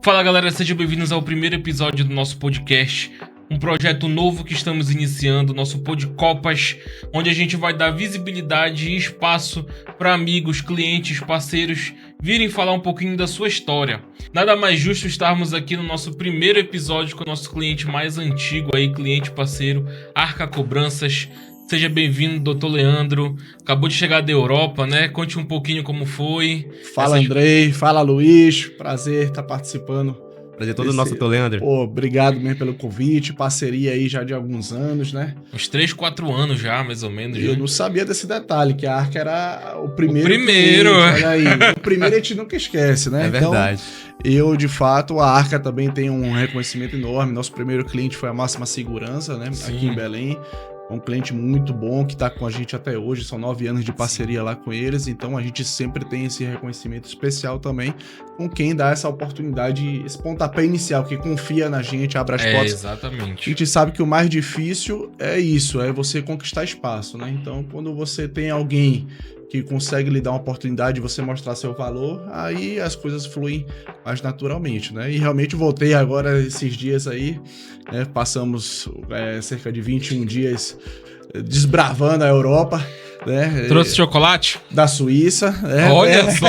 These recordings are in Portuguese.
Fala galera, sejam bem-vindos ao primeiro episódio do nosso podcast, um projeto novo que estamos iniciando, nosso Podcopas, onde a gente vai dar visibilidade e espaço para amigos, clientes, parceiros virem falar um pouquinho da sua história. Nada mais justo estarmos aqui no nosso primeiro episódio com o nosso cliente mais antigo aí, cliente parceiro, Arca Cobranças. Seja bem-vindo, Dr. Leandro. Acabou de chegar da Europa, né? Conte um pouquinho como foi. Fala, Andrei. Fala, Luiz. Prazer estar participando. Prazer todo nosso, Dr. Leandro. Pô, obrigado mesmo pelo convite. Parceria aí já de alguns anos, né? Uns 3, 4 anos já, mais ou menos. Eu não sabia desse detalhe, que a Arca era o primeiro. O primeiro! Cliente, olha aí. O primeiro a gente nunca esquece, né? É verdade. Então, eu, de fato, a Arca também tem um reconhecimento enorme. Nosso primeiro cliente foi a Máxima Segurança, né? Sim. Aqui em Belém. É um cliente muito bom que está com a gente até hoje, são 9 anos de parceria lá com eles, então a gente sempre tem esse reconhecimento especial também com quem dá essa oportunidade, esse pontapé inicial, que confia na gente, abre as portas. Exatamente. A gente sabe que o mais difícil é isso, é você conquistar espaço, né? Então, quando você tem alguém que consegue lhe dar uma oportunidade de você mostrar seu valor, aí as coisas fluem mais naturalmente, né? E realmente voltei agora esses dias aí, né? Passamos cerca de 21 dias desbravando a Europa, né? Trouxe chocolate? Da Suíça. Olha só!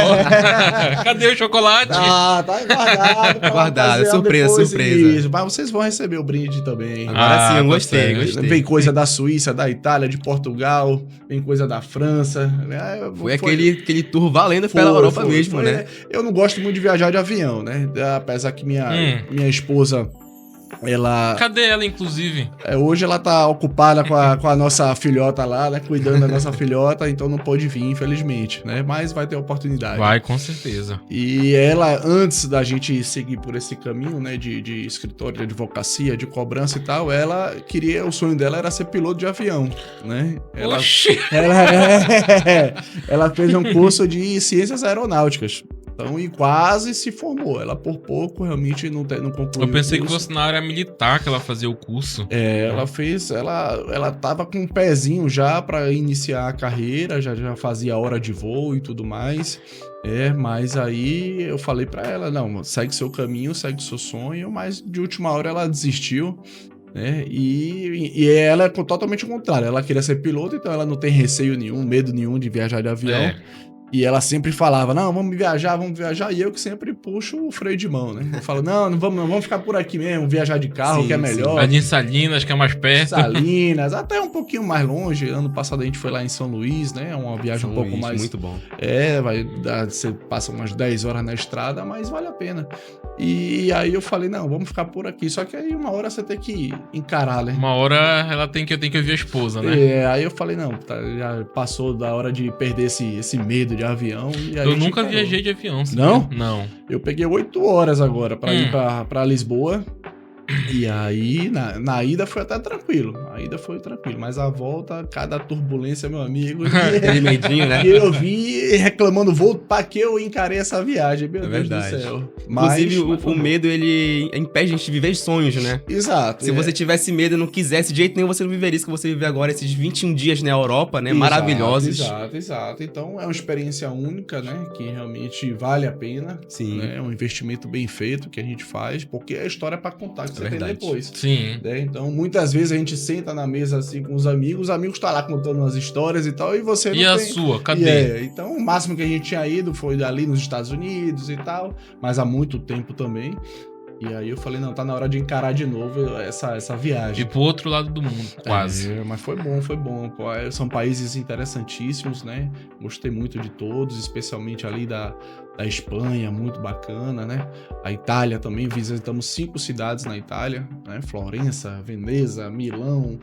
Cadê o chocolate? Tá guardado. Guardado, surpresa. Isso, mas vocês vão receber o brinde também. Agora sim, eu gostei. Vem coisa da Suíça, da Itália, de Portugal, vem coisa da França. Foi aquele tour valendo pela Europa mesmo, né? Eu não gosto muito de viajar de avião, né? Apesar que minha esposa... Cadê ela, inclusive? Hoje ela tá ocupada com a nossa filhota lá, né? Cuidando da nossa filhota, então não pôde vir, infelizmente, né? Mas vai ter oportunidade. Vai, com certeza. E ela, antes da gente seguir por esse caminho, né? De escritório, de advocacia, de cobrança e tal, o sonho dela era ser piloto de avião, né? Oxi! Ela fez um curso de ciências aeronáuticas. Então, e quase se formou. Ela, por pouco, realmente não concluiu. Eu pensei que fosse na área militar que ela fazia o curso. Ela tava com um pezinho já para iniciar a carreira, já fazia hora de voo e tudo mais. Mas aí eu falei para ela, não, segue seu caminho, segue seu sonho, mas de última hora ela desistiu. E ela é totalmente o contrário. Ela queria ser piloto, então ela não tem receio nenhum, medo nenhum de viajar de avião. E ela sempre falava, não, vamos viajar, e eu que sempre puxo o freio de mão, né? Eu falo, não vamos ficar por aqui mesmo, viajar de carro, sim, que é melhor. A de Salinas, que é mais perto. Salinas, até um pouquinho mais longe. Ano passado a gente foi lá em São Luís, né? Uma viagem um pouco mais... Muito bom. Você passa umas 10 horas na estrada, mas vale a pena. E aí eu falei, não, vamos ficar por aqui. Só que aí uma hora você tem que encarar, né? Uma hora ela tem que ouvir a esposa, né? Aí eu falei, não, já passou da hora de perder esse medo de avião. E aí eu nunca viajei de avião. Não? Não. Eu peguei 8 horas agora pra ir pra Lisboa. E aí, na ida foi até tranquilo. Mas a volta, cada turbulência, meu amigo. Aquele medinho, né? E eu vi reclamando voo pra que eu encarei essa viagem, meu Deus do céu. Inclusive, o medo, ele impede a gente de viver sonhos, né? Exato. Se você tivesse medo e não quisesse de jeito nenhum, você não viveria isso que você vive agora, esses 21 dias na Europa, né? Maravilhosos. Exato. Então, é uma experiência única, né? Que realmente vale a pena. Sim. Né? É um investimento bem feito que a gente faz, porque é a história pra contar que você tem depois. Sim. Né? Então, muitas vezes a gente senta na mesa assim com os amigos tá lá contando umas histórias e tal, e você não tem. E a sua? Cadê? Então, o máximo que a gente tinha ido foi ali nos Estados Unidos e tal, mas há muito tempo também. E aí eu falei, não, tá na hora de encarar de novo essa viagem. E pro outro lado do mundo, quase. Mas foi bom. Pô. São países interessantíssimos, né? Gostei muito de todos, especialmente ali da Espanha, muito bacana, né? A Itália também, visitamos 5 cidades na Itália, né? Florença, Veneza, Milão.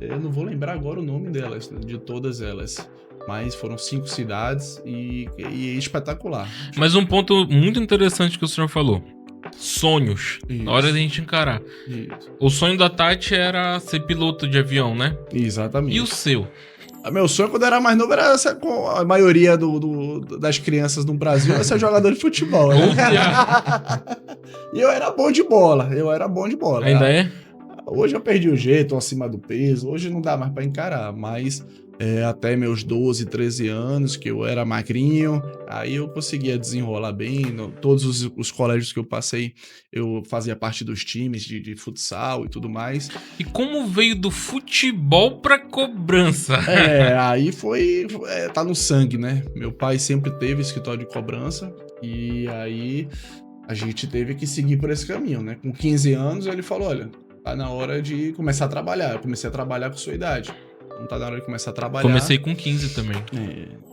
Eu não vou lembrar agora o nome delas, de todas elas. Mas foram 5 cidades e espetacular. Mas um ponto muito interessante que o senhor falou. Sonhos. Isso. Na hora da gente encarar. Isso. O sonho da Tati era ser piloto de avião, né? Exatamente. E o seu? Meu sonho quando eu era mais novo era ser, com a maioria das crianças no Brasil, era ser jogador de futebol. Né? E eu era bom de bola. Ainda é? Hoje eu perdi o jeito, acima do peso. Hoje não dá mais pra encarar, mas até meus 12, 13 anos, que eu era magrinho, aí eu conseguia desenrolar bem, todos os colégios que eu passei, eu fazia parte dos times de futsal e tudo mais. E como veio do futebol pra cobrança? Aí tá no sangue, né? Meu pai sempre teve escritório de cobrança, e aí a gente teve que seguir por esse caminho, né? Com 15 anos, ele falou, olha, tá na hora de começar a trabalhar. Eu comecei a trabalhar com sua idade. Não tá na hora de começar a trabalhar. Comecei com 15 também.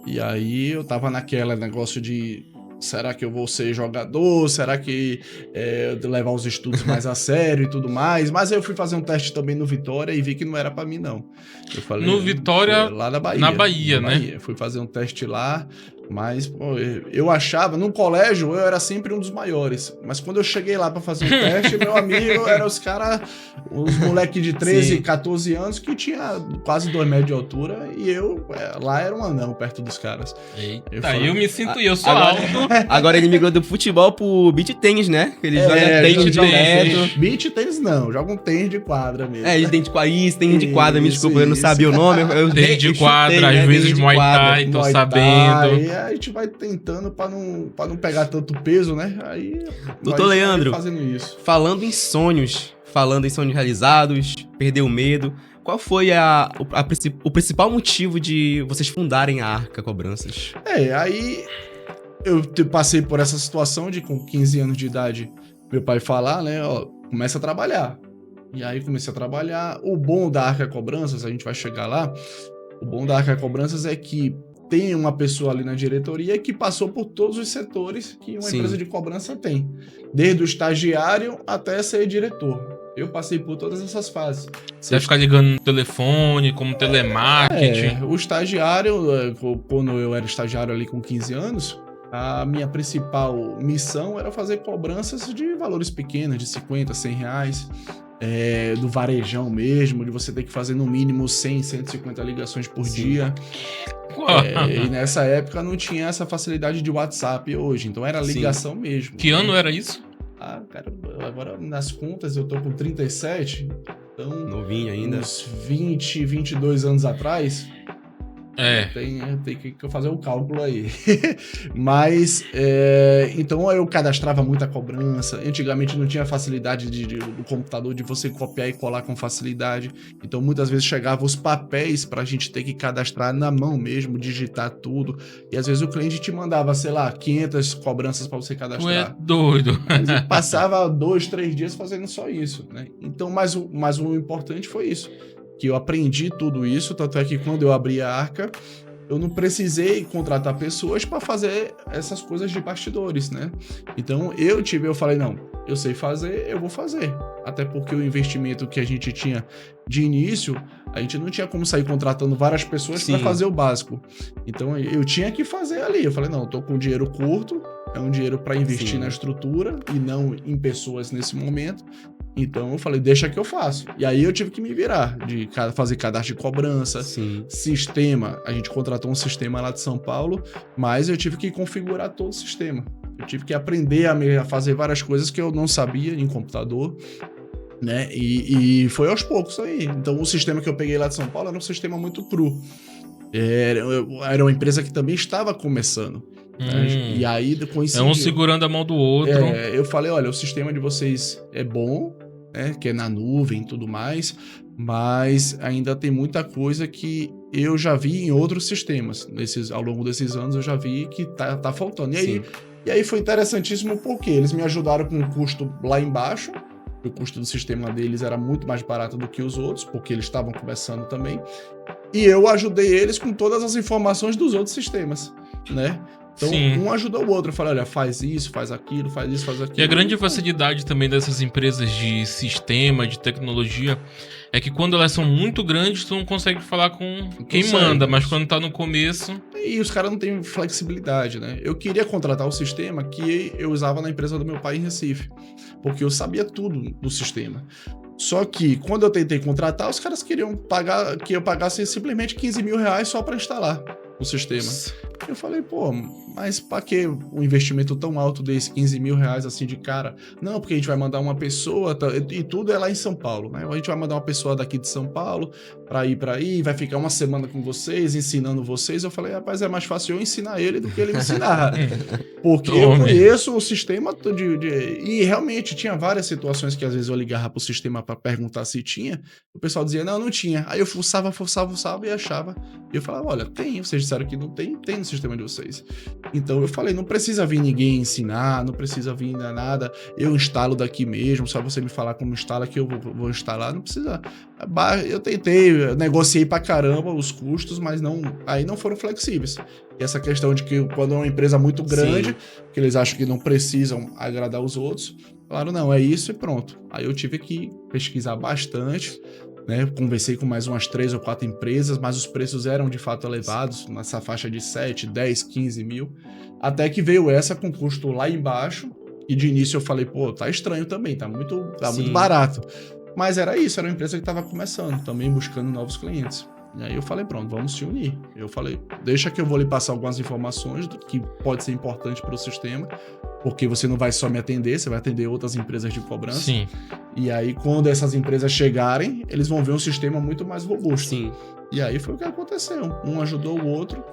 E aí eu tava naquela negócio de... Será que eu vou ser jogador? Será que levar os estudos mais a sério e tudo mais? Mas aí eu fui fazer um teste também no Vitória e vi que não era pra mim, não. Eu falei, no Vitória, lá na Bahia. Na Bahia, né? Fui fazer um teste lá, mas pô, eu achava... No colégio eu era sempre um dos maiores. Mas quando eu cheguei lá pra fazer um teste, meu amigo, eram os caras... Os moleques de 13, Sim. 14 anos que tinha quase 2 metros de altura. E eu lá era um anão perto dos caras. Eita, eu me sinto eu sou alto. Agora ele migrou do futebol pro beach tênis, né? Que ele joga tênis joga direto. Beach tênis não, joga um tênis de quadra mesmo. Ele tem de tênis de quadra, me Isso, desculpa, eu não isso. sabia o nome. Tênis de chutei, quadra, né? às vezes Tênis de Muay quadra. Thai, tô Muay Thai, sabendo. Aí a gente vai tentando pra não pegar tanto peso, né? Aí Doutor vai Leandro. fazendo isso. Falando em sonhos realizados, perder o medo, qual foi o principal motivo de vocês fundarem a Arca Cobranças? Aí eu passei por essa situação de com 15 anos de idade, meu pai falar, né, ó, começa a trabalhar. E aí comecei a trabalhar. O bom da Arca Cobranças, a gente vai chegar lá, o bom da Arca Cobranças é que tem uma pessoa ali na diretoria que passou por todos os setores que uma empresa de cobrança tem. Desde o estagiário até ser diretor. Eu passei por todas essas fases. Você vai ficar ligando no telefone, como telemarketing. O estagiário, quando eu era estagiário ali com 15 anos, a minha principal missão era fazer cobranças de valores pequenos, de 50, 100 reais. Do varejão mesmo, de você ter que fazer no mínimo 100, 150 ligações por dia. E nessa época não tinha essa facilidade de WhatsApp hoje, então era ligação mesmo. Que ano era isso? Cara, agora nas contas eu tô com 37, então... Novinho ainda. Uns 20, 22 anos atrás... Tem que fazer o cálculo aí. Mas, então eu cadastrava muita cobrança. Antigamente não tinha facilidade do computador de você copiar e colar com facilidade. Então muitas vezes chegavam os papéis pra gente ter que cadastrar na mão mesmo, digitar tudo. E às vezes o cliente te mandava, sei lá, 500 cobranças pra você cadastrar. Tu é doido. Mas eu passava 2, 3 dias fazendo só isso, né? Então, mas o importante foi isso. Que eu aprendi tudo isso, tanto é que quando eu abri a Arca, eu não precisei contratar pessoas para fazer essas coisas de bastidores, né? Então eu falei, não, eu sei fazer, eu vou fazer. Até porque o investimento que a gente tinha de início, a gente não tinha como sair contratando várias pessoas para fazer o básico. Então eu tinha que fazer ali. Eu falei, não, eu tô com dinheiro curto, é um dinheiro para investir na estrutura e não em pessoas nesse momento. Então eu falei, deixa que eu faço. E aí eu tive que me virar, de fazer cadastro de cobrança, sistema. A gente contratou um sistema lá de São Paulo, mas eu tive que configurar todo o sistema. Eu tive que aprender a fazer várias coisas que eu não sabia em computador, né? E foi aos poucos aí. Então o sistema que eu peguei lá de São Paulo era um sistema muito cru. Era uma empresa que também estava começando. E aí coincidiu. É um segurando a mão do outro. Eu falei, olha, o sistema de vocês é bom, né, que é na nuvem e tudo mais, mas ainda tem muita coisa que eu já vi em outros sistemas. Ao longo desses anos eu já vi que tá faltando. E aí foi interessantíssimo porque eles me ajudaram com o custo lá embaixo. O custo do sistema deles era muito mais barato do que os outros, porque eles estavam começando também. E eu ajudei eles com todas as informações dos outros sistemas, né? Então, um ajuda o outro. Eu falei, olha, faz isso, faz aquilo, faz isso, faz aquilo. E a grande facilidade também dessas empresas de sistema, de tecnologia, é que quando elas são muito grandes, tu não consegue falar com quem manda, mas quando tá no começo... E os caras não têm flexibilidade, né? Eu queria contratar o sistema que eu usava na empresa do meu pai em Recife, porque eu sabia tudo do sistema. Só que, quando eu tentei contratar, os caras queriam que eu pagasse simplesmente 15 mil reais só para instalar o sistema. Eu falei, pô, mas pra que um investimento tão alto desse, 15 mil reais assim de cara? Não, porque a gente vai mandar uma pessoa, e tudo é lá em São Paulo, né? A gente vai mandar uma pessoa daqui de São Paulo pra ir, vai ficar uma semana com vocês, ensinando vocês. Eu falei, rapaz, é mais fácil eu ensinar ele do que ele me ensinar. Porque eu conheço o sistema e realmente tinha várias situações que às vezes eu ligava pro sistema pra perguntar se tinha, o pessoal dizia, não tinha. Aí eu forçava e achava. E eu falava, olha, tem, vocês disseram que não tem, tem no sistema de vocês. Então eu falei, não precisa vir ninguém ensinar, não precisa vir nada, eu instalo daqui mesmo, só você me falar como instala que eu vou instalar, não precisa. Eu tentei, negociei pra caramba os custos, mas aí não foram flexíveis. E essa questão de que quando é uma empresa muito grande, que eles acham que não precisam agradar os outros, falaram, não, é isso e pronto. Aí eu tive que pesquisar bastante, né? Conversei com mais umas 3 ou 4 empresas, mas os preços eram de fato elevados, nessa faixa de 7, 10, 15 mil, até que veio essa com custo lá embaixo, e de início eu falei, pô, tá estranho também, tá muito barato. Mas era isso, era uma empresa que estava começando, também buscando novos clientes. E aí eu falei, pronto, vamos se unir. Eu falei, deixa que eu vou lhe passar algumas informações do que pode ser importante para o sistema, porque você não vai só me atender, você vai atender outras empresas de cobrança. Sim. E aí, quando essas empresas chegarem, eles vão ver um sistema muito mais robusto. Sim. E aí foi o que aconteceu. Um ajudou o outro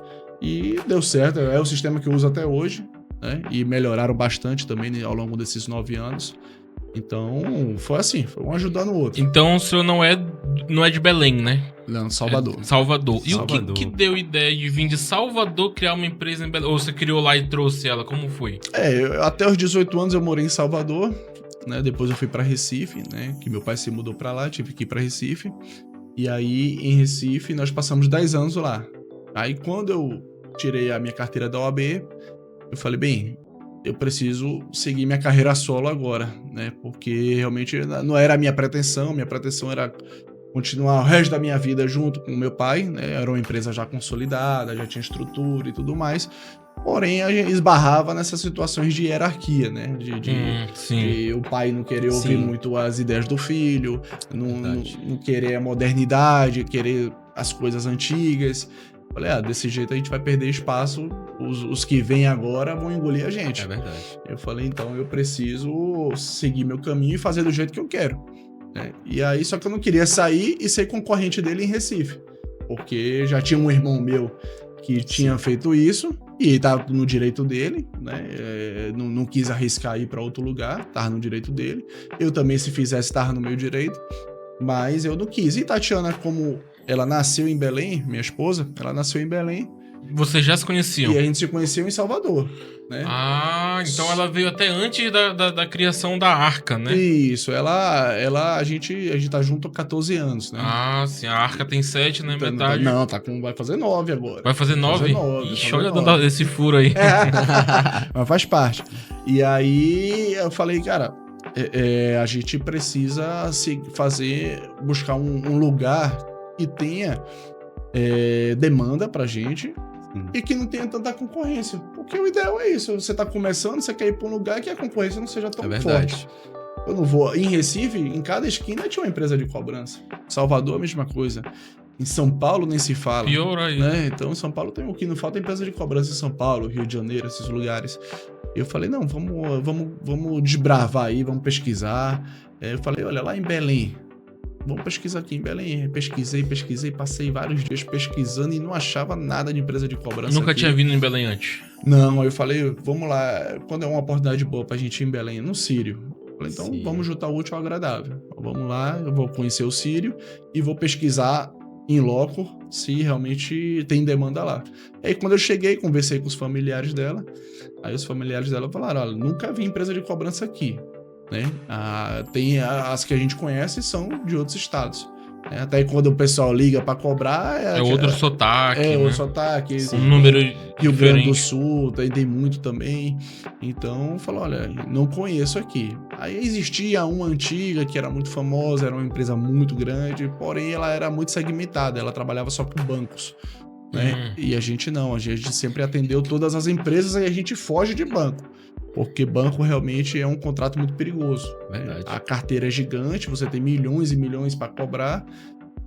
e deu certo. É o sistema que eu uso até hoje, né? E melhoraram bastante também ao longo desses 9 anos. Então, foi assim, foi um ajudando o outro. Então o senhor não é de Belém, né? Não, Salvador. Salvador. E Salvador. o que deu ideia de vir de Salvador criar uma empresa em Belém? Ou você criou lá e trouxe ela? Como foi? Até os 18 anos eu morei em Salvador, né? Depois eu fui pra Recife, né? Que meu pai se mudou pra lá, tive que ir pra Recife. E aí, em Recife, nós passamos 10 anos lá. Aí, quando eu tirei a minha carteira da OAB, eu falei, bem, eu preciso seguir minha carreira solo agora, né? Porque realmente não era a minha pretensão era continuar o resto da minha vida junto com o meu pai, né? Era uma empresa já consolidada, já tinha estrutura e tudo mais. Porém, a gente esbarrava nessas situações de hierarquia, né? De o pai não querer ouvir muito as ideias do filho, não querer a modernidade, querer as coisas antigas. Falei, desse jeito a gente vai perder espaço, os que vêm agora vão engolir a gente. É verdade. Eu falei, então eu preciso seguir meu caminho e fazer do jeito que eu quero. Né? E aí, só que eu não queria sair e ser concorrente dele em Recife, porque já tinha um irmão meu que tinha feito isso e estava no direito dele, né? Não quis arriscar ir para outro lugar, estava no direito dele. Eu também, se fizesse, estava no meu direito, mas eu não quis. E Tatiana, como ela nasceu em Belém, minha esposa, ela nasceu em Belém. Vocês já se conheciam? E a gente se conheceu em Salvador, né? Então ela veio até antes da criação da Arca, né? Isso, a gente tá junto há 14 anos, né? Sim, a Arca tem 7, né? Metade. Não, vai fazer 9 agora. Vai fazer 9? Ixi, olha dando esse furo aí. Mas faz parte. E aí eu falei, cara, a gente precisa buscar um lugar que tenha demanda pra gente e que não tenha tanta concorrência. Porque o ideal é isso. Você tá começando, você quer ir pra um lugar que a concorrência não seja tão forte. Eu não vou... Em Recife, em cada esquina tinha uma empresa de cobrança. Salvador, a mesma coisa. Em São Paulo nem se fala. Pior aí. Né? Então, em São Paulo tem o que não falta empresa de cobrança em São Paulo, Rio de Janeiro, esses lugares. Eu falei, não, vamos desbravar aí, vamos pesquisar. Eu falei, olha, lá em Belém, vamos pesquisar aqui em Belém. Pesquisei, passei vários dias pesquisando e não achava nada de empresa de cobrança. Nunca aqui. tinha vindo em Belém antes? Não, aí eu falei, vamos lá, quando é uma oportunidade boa pra gente ir em Belém, no Sírio. Eu falei, então vamos juntar o útil ao agradável. Vamos lá, eu vou conhecer o Sírio e vou pesquisar em loco se realmente tem demanda lá. Aí quando eu cheguei, conversei com os familiares dela, aí os familiares dela falaram, olha, nunca vi empresa de cobrança aqui. Né? Tem as que a gente conhece são de outros estados. Até quando o pessoal liga para cobrar... É outro sotaque, né? Outro sotaque. Um número Rio Grande do Sul, tem muito também. Então, falou, olha, não conheço aqui. Aí existia uma antiga que era muito famosa, era uma empresa muito grande, porém ela era muito segmentada, ela trabalhava só com bancos. Né? E a gente não, a gente sempre atendeu todas as empresas e a gente foge de banco. Porque banco realmente é um contrato muito perigoso. Verdade. A carteira é gigante, você tem milhões e milhões para cobrar,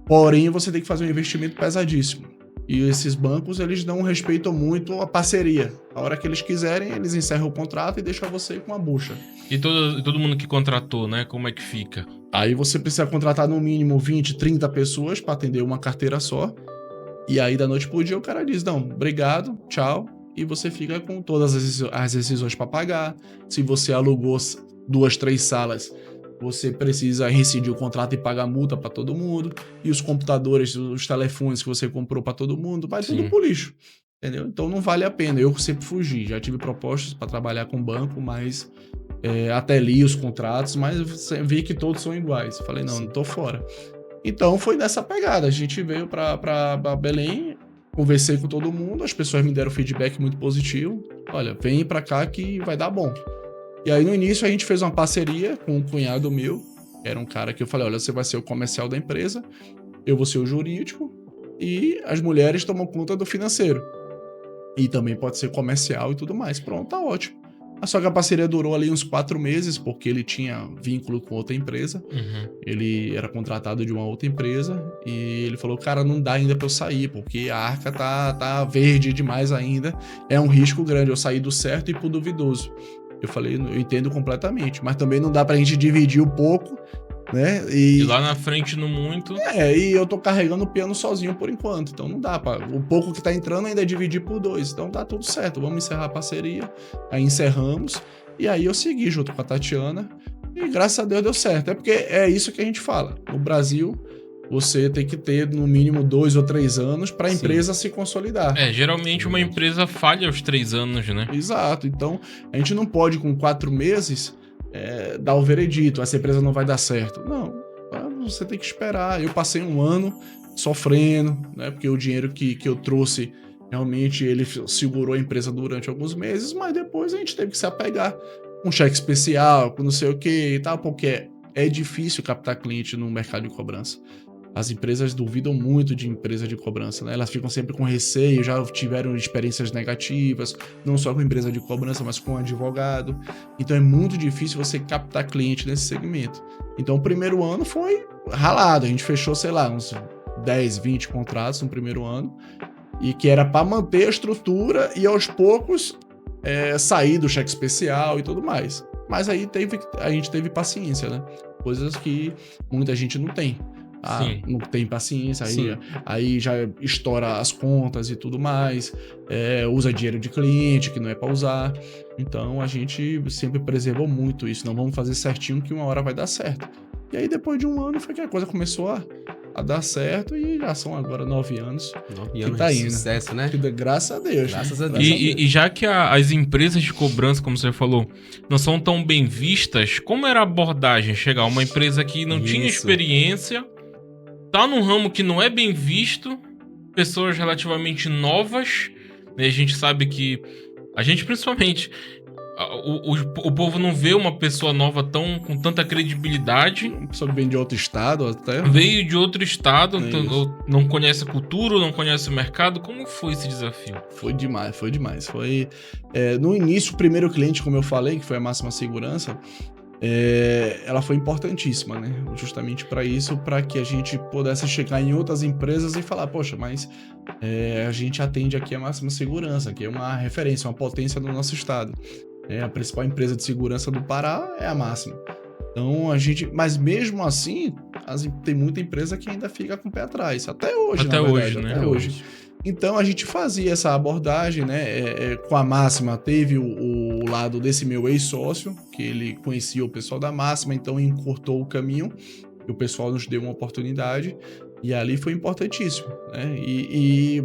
porém você tem que fazer um investimento pesadíssimo. E esses bancos, eles não respeitam muito a parceria. A hora que eles quiserem, eles encerram o contrato e deixam você com a bucha. E todo mundo que contratou, né? Como é que fica? Aí você precisa contratar no mínimo 20, 30 pessoas para atender uma carteira só. E aí, da noite pro dia, o cara diz, não, obrigado, tchau. E você fica com todas as decisões para pagar. Se você alugou 2, 3 salas, você precisa rescindir o contrato e pagar multa para todo mundo. E os computadores, os telefones que você comprou para todo mundo, vai tudo pro lixo. Entendeu? Então não vale a pena. Eu sempre fugi. Já tive propostas para trabalhar com banco, mas até li os contratos, mas vi que todos são iguais. Falei, não tô fora. Então foi nessa pegada. A gente veio para Belém, conversei com todo mundo, as pessoas me deram feedback muito positivo. Olha, vem para cá que vai dar bom. E aí, no início, a gente fez uma parceria com um cunhado meu, que era um cara que eu falei, olha, você vai ser o comercial da empresa, eu vou ser o jurídico, e as mulheres tomam conta do financeiro. E também pode ser comercial e tudo mais. Pronto, tá ótimo. Só que a parceria durou ali uns 4 meses, porque ele tinha vínculo com outra empresa. Ele era contratado de uma outra empresa, e ele falou, cara, não dá ainda pra eu sair, porque a Arca tá verde demais ainda, é um risco grande eu sair do certo e pro duvidoso. Eu falei, eu entendo completamente, mas também não dá pra gente dividir um pouco, né? E lá na frente não muito. E eu tô carregando o piano sozinho por enquanto, então não dá pra... O pouco que tá entrando ainda é dividir por 2, então tá tudo certo, vamos encerrar a parceria. Aí encerramos, e aí eu segui junto com a Tatiana, e graças a Deus deu certo. É porque é isso que a gente fala, no Brasil... Você tem que ter no mínimo 2 ou 3 anos para a empresa se consolidar. Geralmente uma empresa falha aos 3 anos, né? Exato. Então, a gente não pode, com 4 meses, dar o veredito. Essa empresa não vai dar certo. Não. Você tem que esperar. Eu passei 1 ano sofrendo, né? Porque o dinheiro que eu trouxe, realmente, ele segurou a empresa durante alguns meses, mas depois a gente teve que se apegar com cheque especial, com não sei o que e tal, porque é difícil captar cliente no mercado de cobrança. As empresas duvidam muito de empresa de cobrança, né? Elas ficam sempre com receio, já tiveram experiências negativas, não só com empresa de cobrança, mas com advogado. Então é muito difícil você captar cliente nesse segmento. Então o primeiro ano foi ralado, a gente fechou, sei lá, uns 10, 20 contratos no primeiro ano, e que era para manter a estrutura e aos poucos sair do cheque especial e tudo mais. Mas aí a gente teve paciência, né? Coisas que muita gente não tem. Não tem paciência, aí já estoura as contas e tudo mais, usa dinheiro de cliente que não é para usar. Então a gente sempre preservou muito isso, não vamos fazer certinho que uma hora vai dar certo. E aí depois de 1 ano foi que a coisa começou a dar certo, e já são agora 9 anos. 9 anos tá de indo. sucesso, né? Graças a Deus. Graças a Deus. E já que as empresas de cobrança, como você falou, não são tão bem vistas, como era a abordagem? Chegar uma empresa que não tinha experiência, tá num ramo que não é bem visto, pessoas relativamente novas, né? A gente sabe que... A gente, principalmente... O povo não vê uma pessoa nova com tanta credibilidade. Uma pessoa que vem de outro estado até. Veio de outro estado, não conhece a cultura, não conhece o mercado. Como foi esse desafio? Foi demais. No início, o primeiro cliente, como eu falei, que foi a Máxima Segurança, ela foi importantíssima, né? Justamente para isso, para que a gente pudesse chegar em outras empresas e falar, poxa, mas a gente atende aqui a Máxima Segurança, que é uma referência, uma potência do nosso estado. A principal empresa de segurança do Pará é a Máxima. Então mas mesmo assim, tem muita empresa que ainda fica com o pé atrás, até hoje, até hoje. Então a gente fazia essa abordagem, né? Com a Máxima teve o lado desse meu ex-sócio, que ele conhecia o pessoal da Máxima, então encurtou o caminho, e o pessoal nos deu uma oportunidade, e ali foi importantíssimo, né?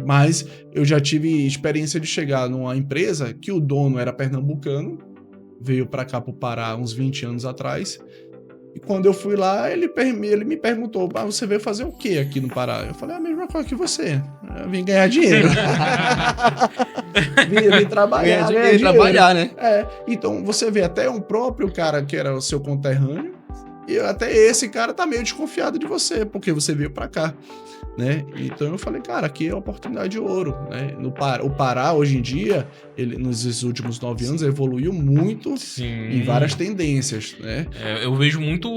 Mas eu já tive experiência de chegar numa empresa que o dono era pernambucano, veio para cá pro Pará uns 20 anos atrás, e quando eu fui lá, ele me perguntou, você veio fazer o que aqui no Pará? Eu falei, a mesma coisa que você. Eu vim ganhar dinheiro. vim trabalhar. Vim trabalhar, né? Então você vê até um próprio cara que era o seu conterrâneo, e até esse cara tá meio desconfiado de você, porque você veio pra cá, né? Então eu falei, cara, aqui é oportunidade de ouro, né? O Pará, hoje em dia, ele, nos últimos 9 anos, evoluiu muito em várias tendências, né? Eu vejo muito...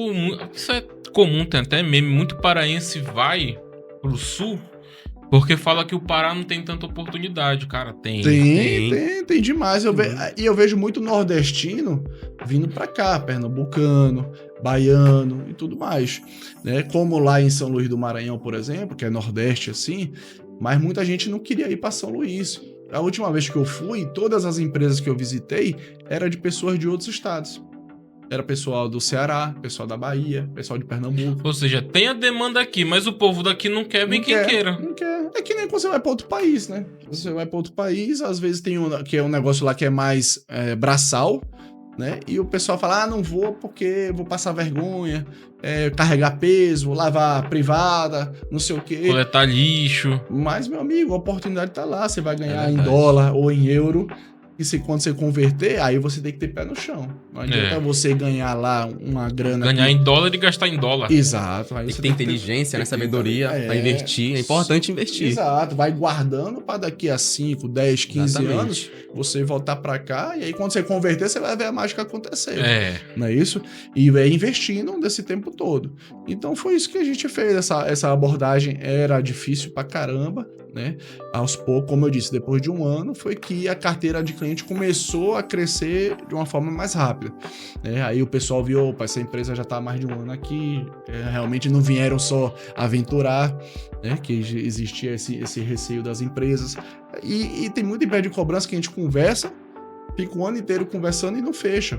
Isso é comum, tem até meme, muito paraense vai pro sul Porque fala que o Pará não tem tanta oportunidade, cara. Tem. Tem demais. E eu vejo muito nordestino vindo pra cá, pernambucano, baiano e tudo mais, né? Como lá em São Luís do Maranhão, por exemplo, que é nordeste assim, mas muita gente não queria ir pra São Luís. A última vez que eu fui, todas as empresas que eu visitei eram de pessoas de outros estados. Era pessoal do Ceará, pessoal da Bahia, pessoal de Pernambuco. Ou seja, tem a demanda aqui, mas o povo daqui não quer, vem quem queira. Não quer. É que nem quando você vai pra outro país, né? Você vai pra outro país, às vezes tem que é um negócio lá que é mais braçal, né? E o pessoal fala, não vou porque vou passar vergonha, carregar peso, lavar privada, não sei o quê. Coletar lixo. Mas, meu amigo, a oportunidade tá lá, você vai ganhar em dólar ou em euro. E quando você converter, aí você tem que ter pé no chão. Não adianta você ganhar lá uma grana. Ganhar em dólar e gastar em dólar. Exato. Aí Tem você que ter inteligência, né? Sabedoria pra investir. É importante investir. Exato. Vai guardando para daqui a 5, 10, 15 anos você voltar para cá. E aí quando você converter, você vai ver a mágica acontecer. Não é isso? E vai investindo desse tempo todo. Então foi isso que a gente fez. Essa abordagem era difícil pra caramba, né? Aos poucos, como eu disse, depois de um ano, foi que a carteira de cliente começou a crescer de uma forma mais rápida, né? Aí o pessoal viu, opa, essa empresa já está há mais de um ano aqui, realmente não vieram só aventurar, né? Que existia esse receio das empresas. E tem muita empresa de cobrança que a gente conversa, fica o ano inteiro conversando e não fecha.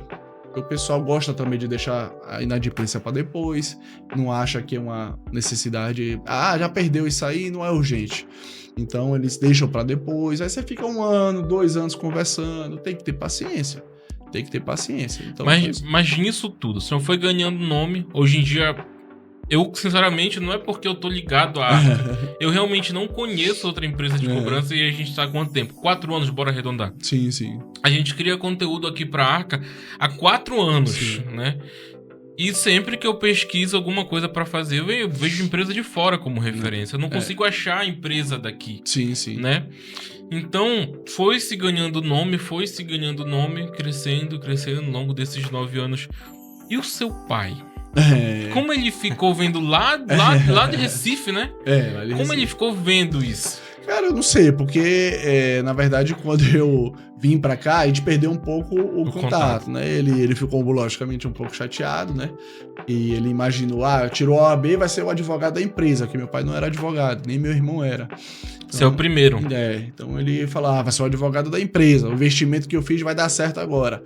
O pessoal gosta também de deixar a inadimplência para depois, não acha que é uma necessidade, já perdeu isso aí, não é urgente. Então eles deixam para depois, aí você fica 1 ano, 2 anos conversando, tem que ter paciência. Então, mas nisso tudo, o senhor foi ganhando nome, hoje em dia, eu sinceramente, não é porque eu tô ligado a Arca, eu realmente não conheço outra empresa de cobrança e a gente tá há quanto tempo? 4 anos, bora arredondar. Sim. A gente cria conteúdo aqui pra Arca há 4 anos, né? E sempre que eu pesquiso alguma coisa pra fazer, eu vejo empresa de fora como referência. Eu não consigo achar a empresa daqui. Sim. Né? Então, foi se ganhando nome, crescendo ao longo desses 9 anos. E o seu pai? Como ele ficou vendo lá de Recife, né? Lá de Como Recife. ele ficou vendo isso? Cara, eu não sei, porque na verdade quando eu vim pra cá, a gente perdeu um pouco o contato, né? Ele ficou logicamente um pouco chateado, né? E ele imaginou, tirou a OAB, vai ser o advogado da empresa, que meu pai não era advogado, nem meu irmão era. Então, você é o primeiro. Então ele falava, vai ser o advogado da empresa, o investimento que eu fiz vai dar certo agora.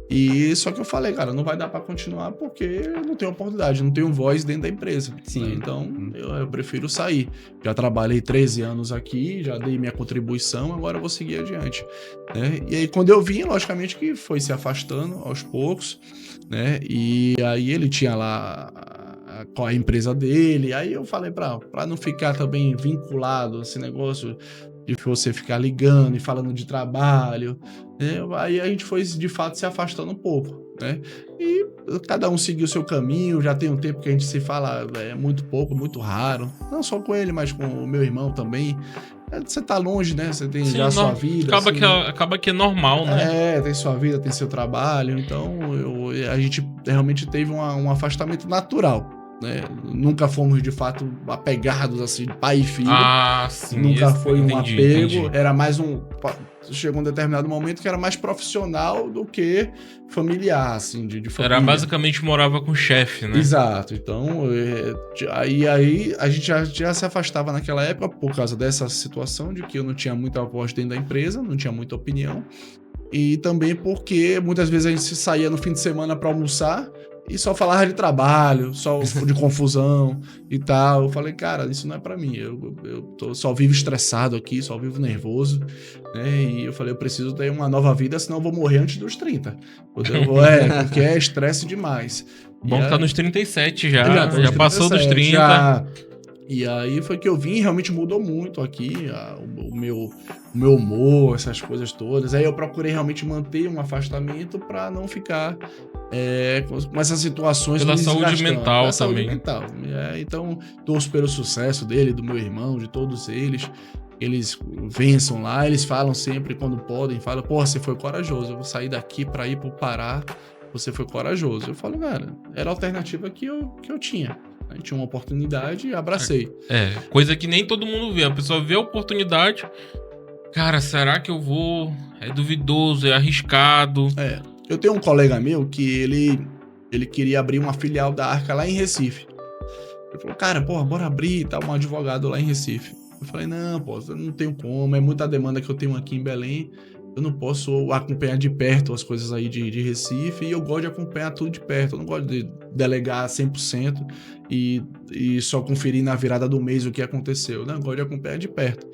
E só que eu falei, cara, não vai dar pra continuar porque eu não tenho oportunidade, não tenho voz dentro da empresa. Sim. Né? Então eu prefiro sair. Já trabalhei 13 anos aqui, já dei minha contribuição, agora eu vou seguir adiante. Né? E aí quando eu vim, logicamente que foi se afastando aos poucos, né? E aí ele tinha lá a empresa dele, aí eu falei pra não ficar também vinculado a esse negócio de você ficar ligando e falando de trabalho, né? Aí a gente foi de fato se afastando um pouco, né? E cada um seguiu o seu caminho, já tem um tempo que a gente se fala muito pouco, muito raro, não só com ele, mas com o meu irmão também. Você tá longe, né? Você tem já a sua vida. Acaba que é normal, né? Tem sua vida, tem seu trabalho, então a gente realmente teve um afastamento natural. Né? Nunca fomos de fato apegados assim, pai e filho. Sim. Nunca foi um apego. Entendi. Era mais chegou um determinado momento que era mais profissional do que familiar, assim, de família. Era basicamente morava com o chefe, né? Exato. Então, aí a gente já se afastava naquela época por causa dessa situação de que eu não tinha muita voz dentro da empresa, não tinha muita opinião. E também porque muitas vezes a gente saía no fim de semana para almoçar e só falava de trabalho, só de confusão e tal. Eu falei, cara, isso não é pra mim. Eu só vivo estressado aqui, só vivo nervoso, né? E eu falei, eu preciso ter uma nova vida, senão eu vou morrer antes dos 30. Porque é estresse demais. Bom que tá nos 37 já passou dos 30. E aí foi que eu vim, realmente mudou muito aqui, o meu humor, essas coisas todas. Aí eu procurei realmente manter um afastamento para não ficar com essas situações. Pela saúde mental também. Saúde mental. Então, torço pelo sucesso dele, do meu irmão, de todos eles. Eles vençam lá, eles falam sempre quando podem, falam, pô, você foi corajoso, eu vou sair daqui para ir pro Pará, você foi corajoso. Eu falo, cara, era a alternativa que eu tinha. Aí tinha uma oportunidade e abracei. Coisa que nem todo mundo vê. A pessoa vê a oportunidade. Cara, será que eu vou? É duvidoso, é arriscado. Eu tenho um colega meu que ele queria abrir uma filial da Arca lá em Recife. Ele falou, cara, porra, bora abrir e tal, um advogado lá em Recife. Eu falei, não, pô, eu não tenho como, é muita demanda que eu tenho aqui em Belém. Eu não posso acompanhar de perto as coisas aí de Recife e eu gosto de acompanhar tudo de perto. Eu não gosto de delegar 100% e só conferir na virada do mês o que aconteceu. Não, eu gosto de acompanhar de perto.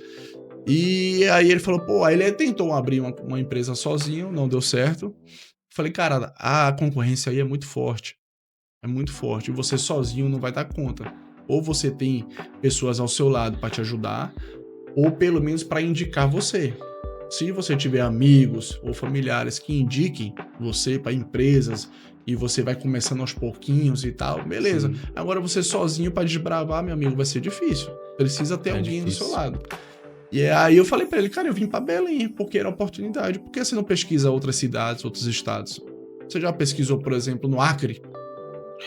E aí ele falou, pô, aí ele tentou abrir uma empresa sozinho, não deu certo. Falei, cara, a concorrência aí é muito forte. É muito forte. E você sozinho não vai dar conta. Ou você tem pessoas ao seu lado para te ajudar, ou pelo menos para indicar você. Se você tiver amigos ou familiares que indiquem você para empresas e você vai começando aos pouquinhos e tal, beleza. Sim. Agora você sozinho para desbravar, meu amigo, vai ser difícil. Precisa ter alguém do seu lado. E aí eu falei para ele, cara, eu vim para Belém porque era oportunidade. Por que você não pesquisa outras cidades, outros estados? Você já pesquisou, por exemplo, no Acre?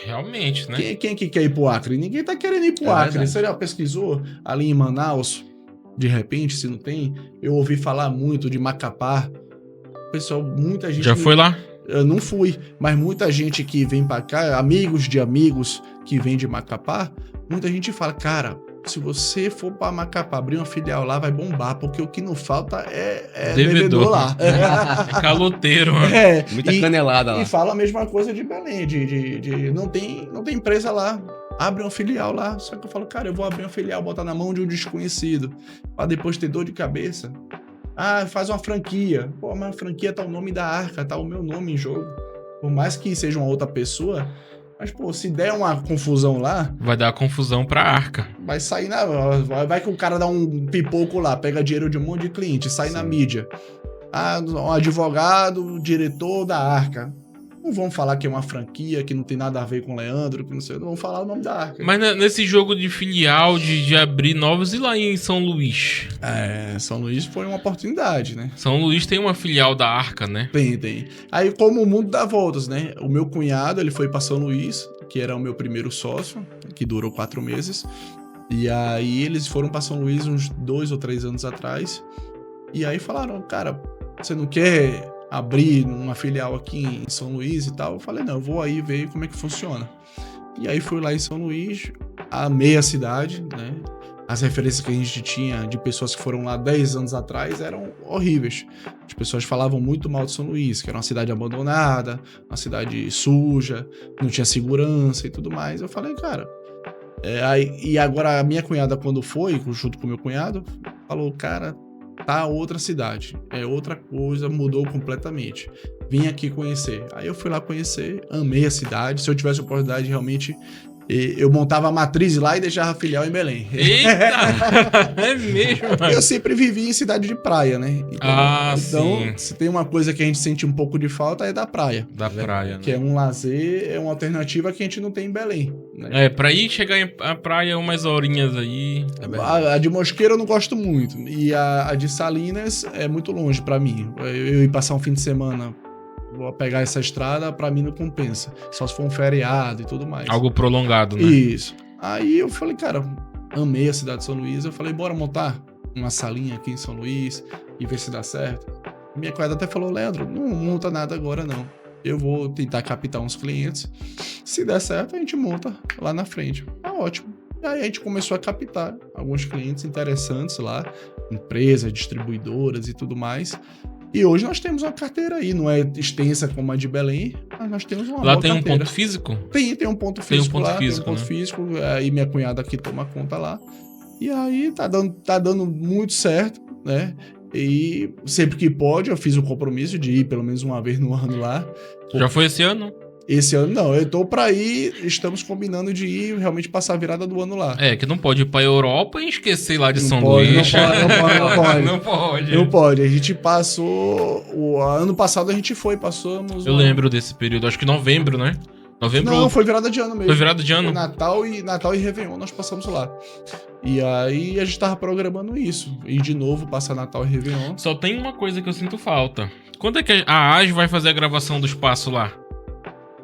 Realmente, né? Quem que quer ir pro Acre? Ninguém tá querendo ir pro Acre. Verdade. Você já pesquisou ali em Manaus? De repente, se não tem, eu ouvi falar muito de Macapá. Pessoal, muita gente... Já foi lá? Eu não fui, mas muita gente que vem pra cá, amigos de amigos que vêm de Macapá, muita gente fala, cara, se você for pra Macapá, abrir uma filial lá, vai bombar, porque o que não falta é devedor lá. É caloteiro. Muita canelada lá. E fala a mesma coisa de Belém, não tem empresa lá. Abre uma filial lá. Só que eu falo, cara, eu vou abrir uma filial, botar na mão de um desconhecido, pra depois ter dor de cabeça. Ah, faz uma franquia. Pô, mas a franquia tá o nome da Arca, tá o meu nome em jogo. Por mais que seja uma outra pessoa, mas, pô, se der uma confusão lá... Vai dar confusão pra Arca. Vai sair na... Vai que o cara dá um pipoco lá, pega dinheiro de um monte de cliente, sai na mídia. Ah, um advogado, diretor da Arca. Não vão falar que é uma franquia, que não tem nada a ver com o Leandro, que não sei, não vão falar o nome da Arca. Mas nesse jogo de filial, de abrir novos, e lá em São Luís? São Luís foi uma oportunidade, né? São Luís tem uma filial da Arca, né? Tem. Aí, como o mundo dá voltas, né? O meu cunhado, ele foi pra São Luís, que era o meu primeiro sócio, que durou 4 meses. E aí, eles foram pra São Luís uns 2 ou 3 anos atrás. E aí falaram, cara, você não quer... abrir uma filial aqui em São Luís e tal, eu falei, não, eu vou aí ver como é que funciona. E aí fui lá em São Luís, amei a cidade, né? As referências que a gente tinha de pessoas que foram lá 10 anos atrás eram horríveis. As pessoas falavam muito mal de São Luís, que era uma cidade abandonada, uma cidade suja, não tinha segurança e tudo mais. Eu falei, cara... e agora a minha cunhada, quando foi, junto com o meu cunhado, falou, cara... tá outra cidade, é outra coisa, mudou completamente. Vim aqui conhecer. Aí eu fui lá conhecer, amei a cidade. Se eu tivesse a oportunidade, realmente, eu montava a matriz lá e deixava a filial em Belém. Eita! É mesmo? Eu sempre vivi em cidade de praia, né? Então, sim. Se tem uma coisa que a gente sente um pouco de falta, é da praia. Da praia, né? Que é um lazer, é uma alternativa que a gente não tem em Belém. Né? Pra ir chegar à praia umas horinhas aí... A de Mosqueira eu não gosto muito. E a de Salinas é muito longe pra mim. Eu ir passar um fim de semana... Vou pegar essa estrada, pra mim não compensa. Só se for um feriado e tudo mais. Algo prolongado, né? Isso. Aí eu falei, cara, amei a cidade de São Luís. Eu falei, bora montar uma salinha aqui em São Luís e ver se dá certo. Minha cunhada até falou, Leandro, não monta nada agora não. Eu vou tentar captar uns clientes. Se der certo, a gente monta lá na frente. Tá ótimo. E aí a gente começou a captar alguns clientes interessantes lá. Empresas, distribuidoras e tudo mais. E hoje nós temos uma carteira aí, não é extensa como a de Belém, mas nós temos uma lá boa tem carteira. Um ponto físico? Tem um ponto físico lá, tem um ponto físico, aí minha cunhada aqui toma conta lá. E aí tá dando muito certo, né? E sempre que pode, eu fiz o compromisso de ir pelo menos uma vez no ano lá. Já foi esse ano? Esse ano não, eu tô pra ir, estamos combinando de ir realmente passar a virada do ano lá. Que não pode ir pra Europa e esquecer lá de não São pode, Luís. Não pode. A gente passou, o ano passado a gente passamos... Eu lembro desse período, acho que novembro, né? Novembro... Não, foi virada de ano mesmo. Foi virada de ano? Foi Natal e Réveillon nós passamos lá. E aí a gente tava programando isso. E de novo passar Natal e Réveillon. Só tem uma coisa que eu sinto falta. Quando é que a AS vai fazer a gravação do espaço lá?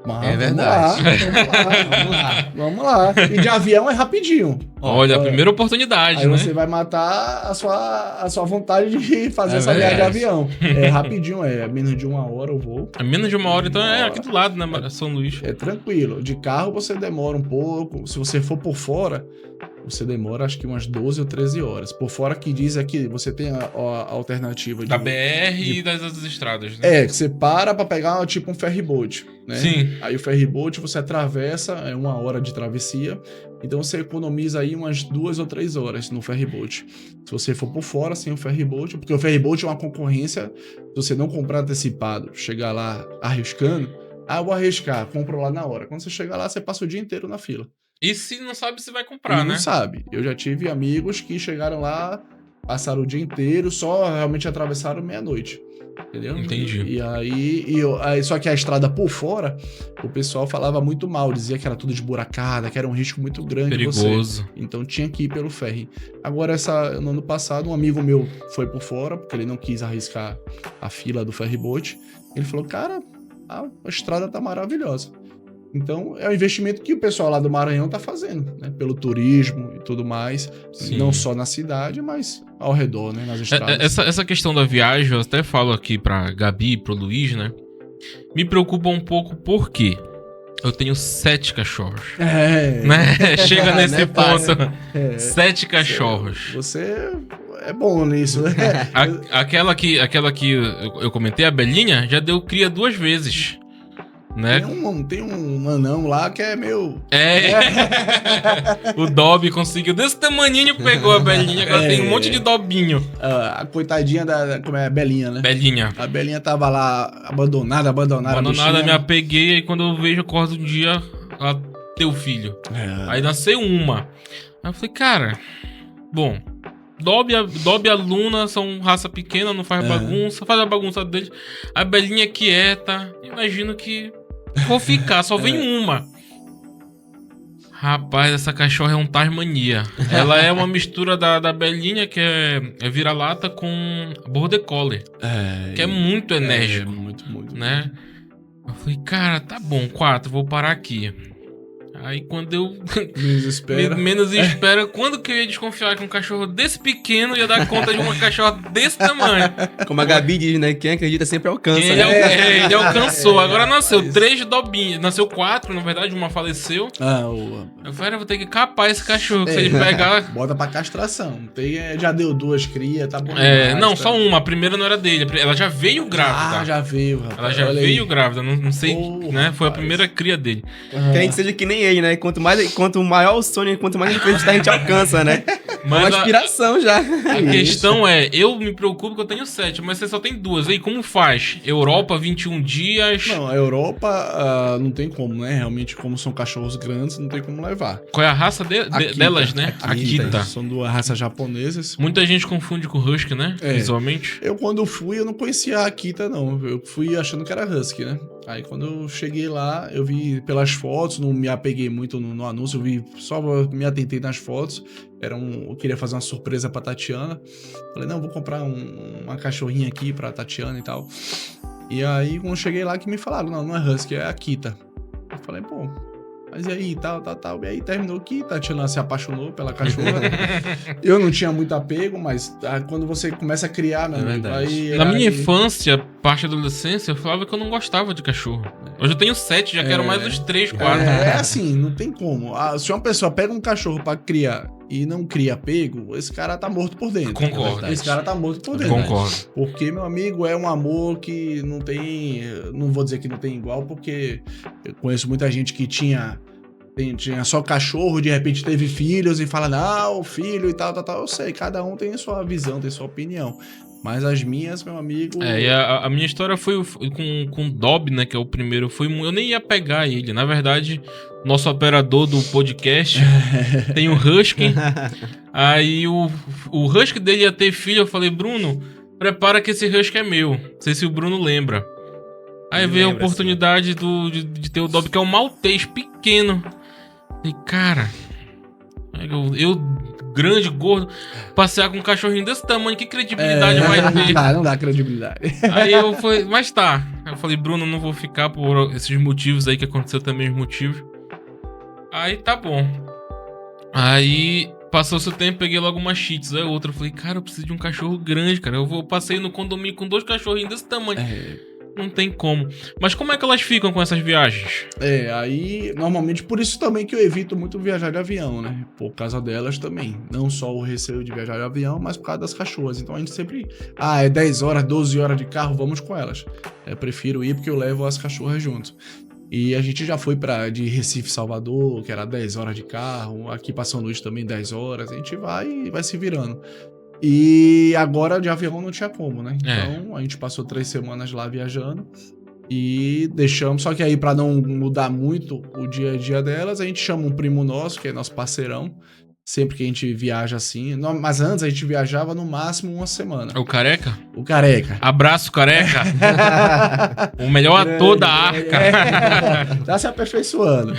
Mas É verdade. Vamos lá. Vamos lá. E de avião é rapidinho. Olha, a primeira oportunidade, Aí né? você vai matar a sua vontade de fazer É essa viagem de verdade. avião. É rapidinho, é menos de 1 hora o voo. É menos de uma hora, então é Uma aqui do lado, né? São Luís. É tranquilo. De carro você demora um pouco. Se você for por fora, você demora acho que umas 12 ou 13 horas. Por fora que diz aqui, você tem a alternativa de... Da BR e das outras estradas, né? É, que você para pra pegar tipo um ferryboat, né? Sim. Aí o ferryboat você atravessa, é 1 hora de travessia, então você economiza aí umas 2 ou 3 horas no ferryboat. Se você for por fora sem o ferryboat, porque o ferryboat é uma concorrência, se você não comprar antecipado, chegar lá arriscando, eu vou arriscar, compro lá na hora. Quando você chegar lá, você passa o dia inteiro na fila. E se não sabe se vai E comprar, não né? sabe. Eu já tive amigos que chegaram lá, passaram o dia inteiro, só realmente atravessaram meia-noite. Entendeu? Entendi. E aí, só que a estrada por fora, o pessoal falava muito mal, dizia que era tudo esburacada, que era um risco muito grande. Perigoso. Então tinha que ir pelo ferry. Agora, no ano passado, um amigo meu foi por fora, porque ele não quis arriscar a fila do ferryboat. Ele falou, cara, a estrada tá maravilhosa. Então, é um investimento que o pessoal lá do Maranhão tá fazendo, né? Pelo turismo e tudo mais. Sim. Não só na cidade, mas ao redor, né? Nas estradas. Essa questão da viagem, eu até falo aqui pra Gabi e pro Luiz, né? Me preocupa um pouco porque eu tenho 7 cachorros. Né? Chega Não nesse é fácil. ponto. 7 cachorros. Você é bom nisso, né? Aquela que eu comentei, a Belinha, já deu cria 2 vezes. Né? Tem um anão lá que é meio... O Dobby conseguiu desse tamaninho, pegou a Belinha, agora tem um monte de Dobinho. A coitadinha como é a Belinha, né? Belinha. A Belinha tava lá abandonada. Abandonada, me apeguei, aí quando eu vejo, eu acordo um dia, ela teu filho. Aí nasceu uma. Aí eu falei, cara, bom, Dobby e a Luna são raça pequena, não faz bagunça, faz a bagunça deles. A Belinha é quieta, imagino que vou ficar, só vem uma. Rapaz, essa cachorra é um Tasmania. Ela é uma mistura da Belinha, que é vira-lata, com Border Collie, que é muito enérgico, muito. né? Eu falei, cara, tá bom, 4, vou parar aqui. Aí quando eu menos espera, quando que eu ia desconfiar que um cachorro desse pequeno ia dar conta de uma cachorra desse tamanho? Como a Gabi diz, né? Quem acredita sempre alcança. Ele alcançou. Agora nasceu 3 dobinhas. Nasceu 4, na verdade, uma faleceu. Eu falei, vou ter que capar esse cachorro, que se ele pegar... Bota pra castração. Já deu 2 crias, tá bom. Não, só uma. A primeira não era dele. Ela já veio grávida. Já veio, rapaz. Ela já veio grávida. Não sei, né? Foi a primeira cria dele. Que a gente seja que nem ele, né? Quanto maior o sonho, quanto mais acreditar, a gente alcança, né? Mas uma aspiração já. A questão é, eu me preocupo que eu tenho 7, mas você só tem 2. Aí como faz? Europa, 21 dias... Não, a Europa não tem como, né? Realmente, como são cachorros grandes, não tem como levar. Qual é a raça delas, né? Akita. São 2 raças japonesas. Muita gente confunde com Husky, né? Visualmente. Eu, quando fui, eu não conhecia a Akita, não. Eu fui achando que era Husky, né? Aí, quando eu cheguei lá, eu vi pelas fotos, não me apeguei muito no anúncio, eu vi, só me atentei nas fotos. Eu queria fazer uma surpresa pra Tatiana. Falei, não, vou comprar uma cachorrinha aqui pra Tatiana e tal. E aí, quando eu cheguei lá, que me falaram, não é Husky, é Akita. Eu falei, pô, mas e aí, tal. E aí terminou que Tatiana se apaixonou pela cachorra. Eu não tinha muito apego, mas quando você começa a criar, né? Na minha infância, parte da adolescência, eu falava que eu não gostava de cachorro. Hoje eu tenho 7, já quero mais uns 3, 4. É assim, não tem como. Se uma pessoa pega um cachorro pra criar e não cria apego, esse cara tá morto por dentro. Concordo. Esse cara tá morto por dentro. Concordo. Porque, meu amigo, é um amor que não tem... Não vou dizer que não tem igual, porque eu conheço muita gente que tinha só cachorro, de repente teve filhos e fala, não, filho e tal. Eu sei, cada um tem sua visão, tem sua opinião. Mas as minhas, meu amigo... E a minha história foi com o Dobby, né, que é o primeiro. Eu nem ia pegar ele. Na verdade, nosso operador do podcast tem um Husky. Aí o Husky dele ia ter filho. Eu falei, Bruno, prepara que esse Husky é meu. Não sei se o Bruno lembra. Aí veio a oportunidade de ter o Dobby, que é um maltês pequeno. E cara, eu grande, gordo, passear com um cachorrinho desse tamanho, que credibilidade vai ter? Não dá credibilidade. Aí eu falei, mas tá. Eu falei, Bruno, não vou ficar por esses motivos aí que aconteceu também, os motivos. Aí tá bom. Aí passou-se o tempo, peguei logo uma Shih Tzu, aí outra. Eu falei, cara, eu preciso de um cachorro grande, cara. Passei no condomínio com 2 cachorrinhos desse tamanho. Não tem como. Mas como é que elas ficam com essas viagens? Aí, normalmente, por isso também que eu evito muito viajar de avião, né? Por causa delas também. Não só o receio de viajar de avião, mas por causa das cachorras. Então a gente sempre... é 10 horas, 12 horas de carro, vamos com elas. Eu prefiro ir porque eu levo as cachorras junto. E a gente já foi de Recife, Salvador, que era 10 horas de carro. Aqui pra São Luís também 10 horas. A gente vai se virando. E agora de avião não tinha como, né? Então a gente passou 3 semanas lá viajando e deixamos. Só que aí, pra não mudar muito o dia a dia delas, a gente chama um primo nosso, que é nosso parceirão, sempre que a gente viaja assim. Mas antes a gente viajava no máximo 1 semana. O Careca? O Careca. Abraço, Careca. O melhor ator da Arca. Tá se aperfeiçoando.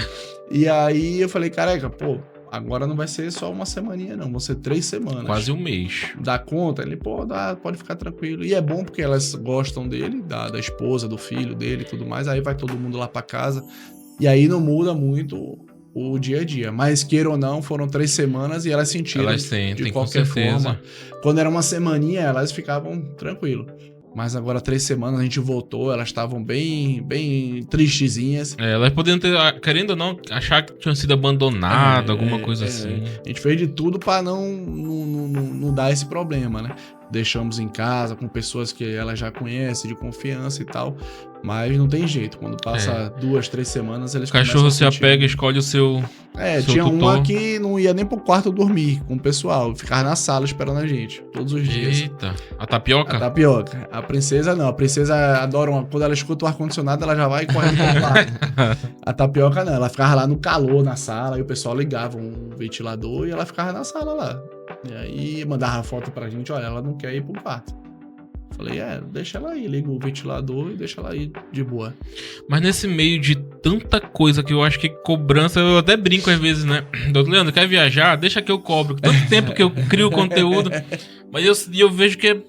E aí eu falei, Careca, pô, agora não vai ser só 1 semaninha, não. Vão ser 3 semanas. Quase um mês. Dá conta? Ele, pode ficar tranquilo. E é bom porque elas gostam dele, da esposa, do filho dele e tudo mais. Aí vai todo mundo lá pra casa. E aí não muda muito o dia a dia. Mas, queira ou não, foram 3 semanas e elas sentiram elas sentem, de qualquer com certeza. forma. Quando era 1 semaninha, elas ficavam tranquilo. Mas agora 3 semanas a gente voltou, elas estavam bem tristezinhas. Elas poderiam ter, querendo ou não, achar que tinham sido abandonadas, alguma coisa assim. A gente fez de tudo pra não dar esse problema, né? Deixamos em casa com pessoas que ela já conhece, de confiança e tal. Mas não tem jeito. Quando passa 2, 3 semanas, eles o cachorro se apega, escolhe o seu. Seu tinha tutor. uma que não ia nem pro quarto dormir com o pessoal. Ficava na sala esperando a gente, todos os dias. Eita. A tapioca? A tapioca. A princesa não. A princesa adora quando ela escuta o ar-condicionado, ela já vai correndo pro quarto. A tapioca não. Ela ficava lá no calor na sala e o pessoal ligava um ventilador e ela ficava na sala lá. E aí mandava foto pra gente, olha, ela não quer ir pro quarto. Falei, deixa ela aí, liga o ventilador e deixa ela aí de boa. Mas nesse meio de tanta coisa que eu acho que cobrança, eu até brinco às vezes, né? Doutor Leandro, quer viajar? Deixa que eu cobro. Tanto tempo que eu crio conteúdo, mas eu vejo que é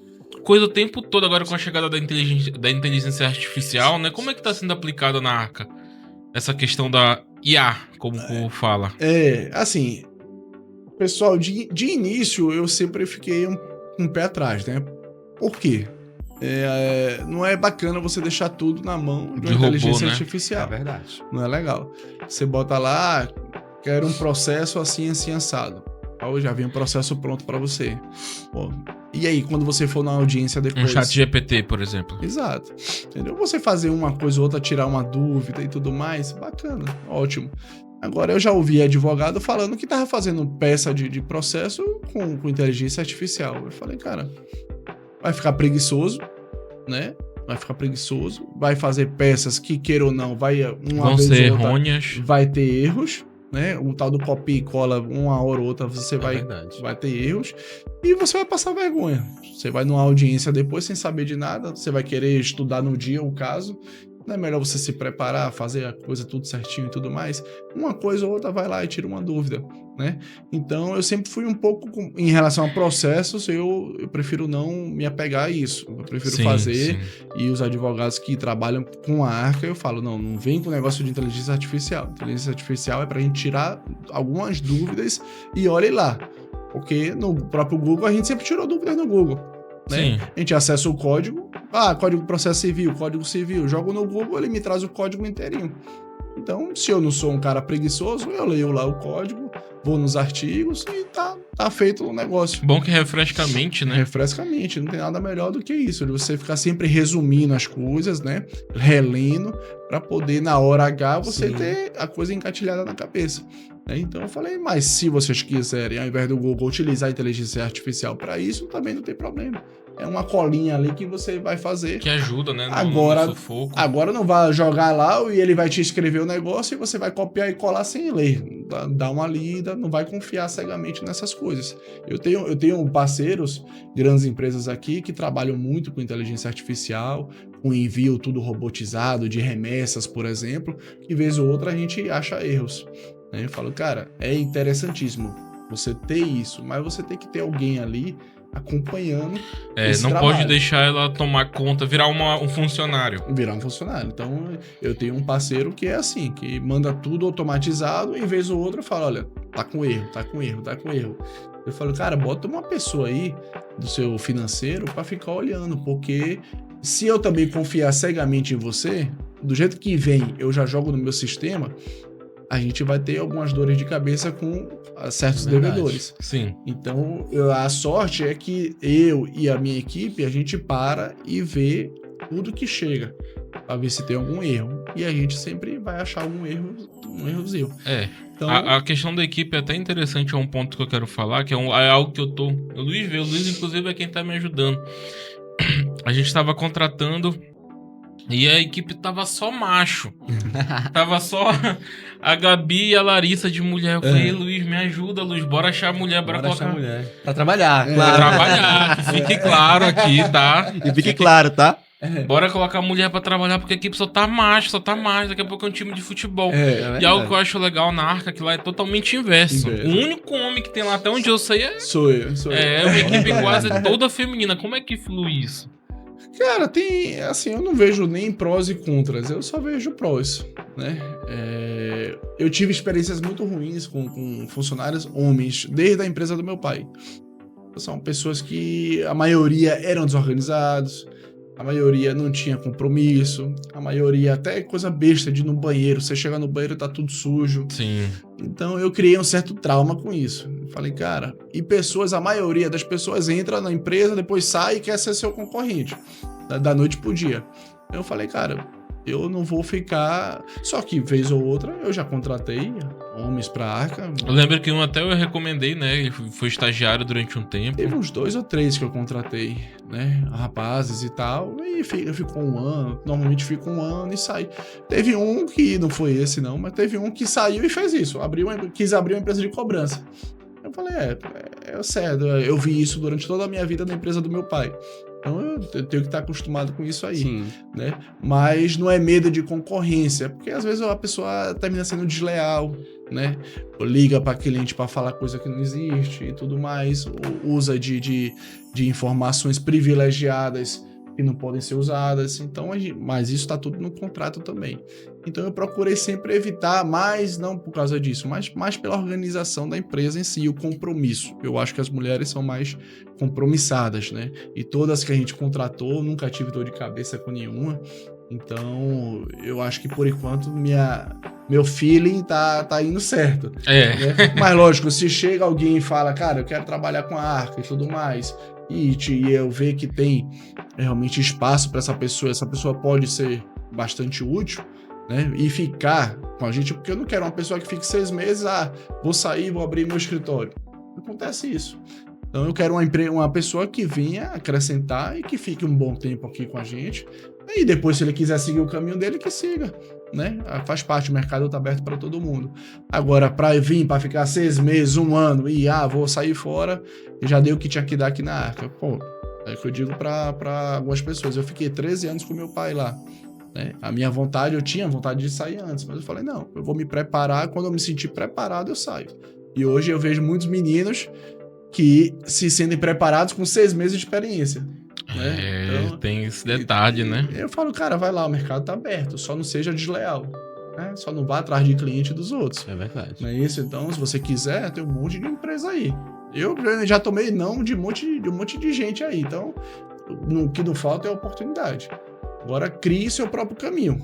coisa o tempo todo agora com a chegada da inteligência artificial, né? Como é que tá sendo aplicada na Arca? Essa questão da IA, como o povo fala. Assim, pessoal, de início eu sempre fiquei um pé atrás, né? Por quê? Não é bacana você deixar tudo na mão de uma inteligência artificial. É verdade. Não é legal. Você bota lá, quero um processo assim, assim, assado. Aí já vem um processo pronto pra você. Pô, e aí, quando você for na audiência depois... Um chat GPT, por exemplo. Exato. Entendeu? Você fazer uma coisa ou outra, tirar uma dúvida e tudo mais, bacana, ótimo. Agora, eu já ouvi advogado falando que tava fazendo peça de processo com inteligência artificial. Eu falei, cara, vai ficar preguiçoso, né? Vai ficar preguiçoso, vai fazer peças que, queira ou não, vão ser errôneas. Vai ter erros, né? O tal do copia e cola, uma hora ou outra, você vai ter erros e você vai passar vergonha. Você vai numa audiência depois sem saber de nada, você vai querer estudar no dia o caso. Não é melhor você se preparar, fazer a coisa tudo certinho e tudo mais? Uma coisa ou outra vai lá e tira uma dúvida, né? Então, eu sempre fui um pouco... Em relação a processos, eu prefiro não me apegar a isso. Eu prefiro fazer. E os advogados que trabalham com a Arca, eu falo, não vem com o negócio de inteligência artificial. Inteligência artificial é pra gente tirar algumas dúvidas e olhe lá. Porque no próprio Google, a gente sempre tirou dúvidas no Google. Né? A gente acessa o código, código processo civil, código civil, jogo no Google, ele me traz o código inteirinho. Então, se eu não sou um cara preguiçoso, eu leio lá o código, vou nos artigos e tá feito o negócio. Bom que refresca a mente, né? Refresca a mente, não tem nada melhor do que isso, de você ficar sempre resumindo as coisas, né? Relendo, pra poder, na hora H, você ter a coisa engatilhada na cabeça. Então eu falei, mas se vocês quiserem, ao invés do Google, utilizar a inteligência artificial para isso, também não tem problema. É uma colinha ali que você vai fazer. Que ajuda, né? Agora não vai jogar lá e ele vai te escrever o negócio e você vai copiar e colar sem ler. Dá uma lida, não vai confiar cegamente nessas coisas. Eu tenho parceiros, grandes empresas aqui, que trabalham muito com inteligência artificial, com envio tudo robotizado, de remessas, por exemplo, que vez ou outra a gente acha erros. Eu falo, cara, é interessantíssimo. você ter isso, mas você tem que ter alguém ali acompanhando esse não trabalho. pode deixar ela tomar conta, virar um funcionário. Virar um funcionário. Então, eu tenho um parceiro que é assim, que manda tudo automatizado, e em vez ou outra eu falo, olha, tá com erro. Eu falo, cara, bota uma pessoa aí do seu financeiro pra ficar olhando, porque se eu também confiar cegamente em você, do jeito que vem, eu já jogo no meu sistema, a gente vai ter algumas dores de cabeça com certos devedores. Sim. Então, a sorte é que eu e a minha equipe, a gente para e vê tudo que chega, para ver se tem algum erro. E a gente sempre vai achar um errozinho. Então, A questão da equipe é até interessante, é um ponto que eu quero falar, que é algo que eu tô... O Luiz, inclusive, é quem tá me ajudando. A gente tava contratando e a equipe tava só macho. Tava só a Gabi e a Larissa de mulher. Eu falei, Luiz, me ajuda, Luiz, bora achar a mulher, bora colocar... achar mulher. Pra trabalhar, Pra claro. trabalhar, que fique claro aqui, tá? E fique claro, tá? Bora colocar a mulher pra trabalhar, porque a equipe só tá macho. Daqui a pouco é um time de futebol. E algo que eu acho legal na Arca, que lá é totalmente inverso. O único homem que tem lá, até onde eu sei, sou eu. É uma equipe quase toda feminina. Como é que flui isso? Cara, tem, assim, eu não vejo nem prós e contras, eu só vejo prós, né? Eu tive experiências muito ruins com funcionários homens, desde a empresa do meu pai. São pessoas que a maioria eram desorganizados, a maioria não tinha compromisso, a maioria até coisa besta de ir no banheiro, você chega no banheiro e tá tudo sujo. Sim. Então eu criei um certo trauma com isso. Eu falei, cara, e a maioria das pessoas entra na empresa, depois sai e quer ser seu concorrente, da noite pro dia. Eu falei, cara, eu não vou ficar... Só que, vez ou outra, eu já contratei homens pra Arca. Eu lembro que um até eu recomendei, né? Ele foi estagiário durante um tempo. Teve uns 2 ou 3 que eu contratei, né? Rapazes e tal. E ficou um ano. Normalmente fica um ano e sai. Teve um que, não foi esse não, mas teve um que saiu e fez isso. Quis abrir uma empresa de cobrança. Eu falei, é sério. Eu vi isso durante toda a minha vida na empresa do meu pai. Então eu tenho que estar acostumado com isso aí. Sim. Né? Mas não é medo de concorrência, porque às vezes a pessoa termina sendo desleal, né? Ou liga para cliente para falar coisa que não existe e tudo mais, ou usa de informações privilegiadas que não podem ser usadas. Então, mas isso está tudo no contrato também. Então eu procurei sempre evitar, mas não por causa disso, mas mais pela organização da empresa em si, o compromisso. Eu acho que as mulheres são mais compromissadas, né? E todas que a gente contratou, nunca tive dor de cabeça com nenhuma. Então, eu acho que por enquanto meu feeling tá indo certo. Né? Mas lógico, se chega alguém e fala, cara, eu quero trabalhar com a Arca e tudo mais, e eu ver que tem realmente espaço para essa pessoa pode ser bastante útil, né? E ficar com a gente, porque eu não quero uma pessoa que fique 6 meses, vou sair, vou abrir meu escritório. Não acontece isso. Então eu quero uma pessoa que venha acrescentar e que fique um bom tempo aqui com a gente. E depois, se ele quiser seguir o caminho dele, que siga, né? Faz parte, o mercado está aberto para todo mundo. Agora, para ficar 6 meses, 1 ano e vou sair fora, já dei o que tinha que dar aqui na Arca. Pô, é o que eu digo para algumas pessoas. Eu fiquei 13 anos com meu pai lá. Né? Eu tinha vontade de sair antes, mas eu falei, não, eu vou me preparar, quando eu me sentir preparado, eu saio. E hoje eu vejo muitos meninos que se sentem preparados com 6 meses de experiência. Né? Então, tem esse detalhe, né? Eu falo, cara, vai lá, o mercado tá aberto, só não seja desleal. Né? Só não vá atrás de cliente dos outros. É verdade. Não é isso? Então, se você quiser, tem um monte de empresa aí. Eu já tomei não de um monte de gente aí. Então, o que não falta é oportunidade. Agora, crie seu próprio caminho.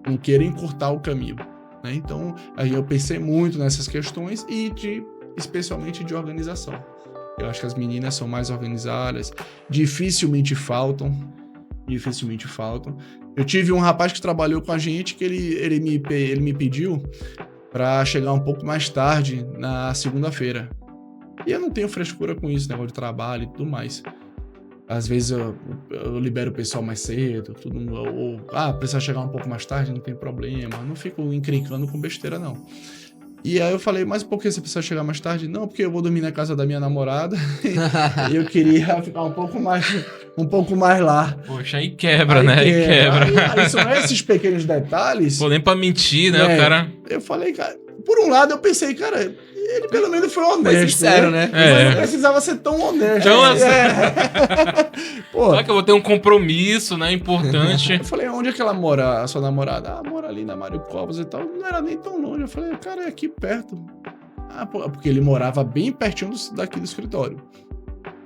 Não queira encurtar o caminho. Né? Então, aí eu pensei muito nessas questões e especialmente de organização. Eu acho que as meninas são mais organizadas, dificilmente faltam. Eu tive um rapaz que trabalhou com a gente que ele me pediu para chegar um pouco mais tarde na segunda-feira. E eu não tenho frescura com isso, negócio de trabalho e tudo mais. Às vezes eu libero o pessoal mais cedo, precisa chegar um pouco mais tarde, não tem problema. Não fico encrencando com besteira, não. E aí eu falei, mas por que você precisa chegar mais tarde? Não, porque eu vou dormir na casa da minha namorada e eu queria ficar um pouco mais lá. Poxa, aí quebra, né? Aí quebra. Aí são esses pequenos detalhes. Pô, nem pra mentir, né, o cara... Eu falei, cara, por um lado, eu pensei, cara, ele pelo menos foi honesto. Foi sincero, né? Mas não precisava ser tão honesto. Então, Pô, Será que eu vou ter um compromisso, né? Importante. eu falei, onde é que ela mora, a sua namorada? Ah, mora ali na Mário Covas e tal. Não era nem tão longe. Eu falei, cara, é aqui perto. Ah, pô, porque ele morava bem pertinho daqui do escritório.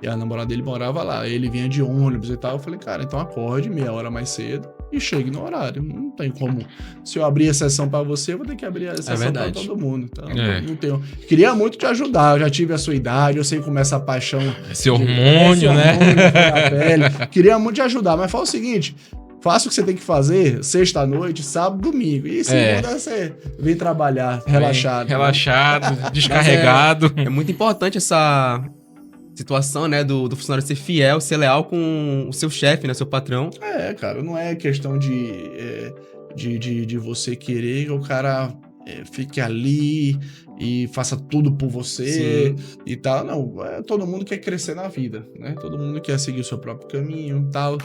E a namorada dele morava lá. Ele vinha de ônibus e tal. Eu falei, cara, então acorde meia hora mais cedo e chegue no horário. Não tem como. Se eu abrir a sessão pra você, eu vou ter que abrir a sessão pra todo mundo. Então, não tenho. Queria muito te ajudar. Eu já tive a sua idade. Eu sei como é essa paixão. Esse hormônio, né? Da pele. Queria muito te ajudar. Mas fala o seguinte. Faça o que você tem que fazer sexta-noite, sábado, domingo. E segunda você vem trabalhar relaxado. Relaxado, descarregado. É muito importante essa situação, né, do funcionário ser fiel, ser leal com o seu chefe, né, seu patrão. Cara, não é questão de você querer que o cara fique ali e faça tudo por você e tal. Não, todo mundo quer crescer na vida, né? Todo mundo quer seguir o seu próprio caminho e tal.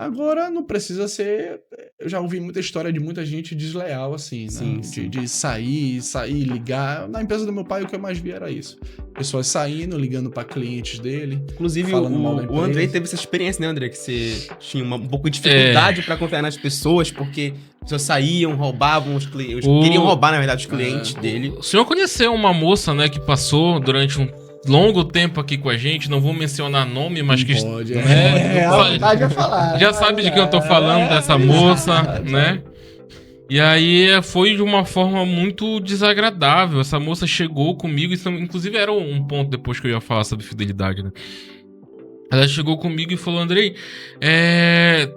Agora, não precisa ser... Eu já ouvi muita história de muita gente desleal, assim, né? De sair, ligar. Na empresa do meu pai, o que eu mais vi era isso. Pessoas saindo, ligando para clientes dele. Inclusive, o Andrei teve essa experiência, né, André? Que você tinha um pouco de dificuldade para confiar nas pessoas, porque as pessoas saíam, roubavam os clientes. Queriam roubar, na verdade, os clientes dele. O senhor conheceu uma moça, né, que passou durante um longo tempo aqui com a gente, não vou mencionar nome, mas que... Pode, a vontade é falar. Já sabe de quem eu tô falando, dessa moça, né? E aí foi de uma forma muito desagradável. Essa moça chegou comigo, isso, inclusive era um ponto depois que eu ia falar sobre fidelidade, né? Ela chegou comigo e falou, Andrei,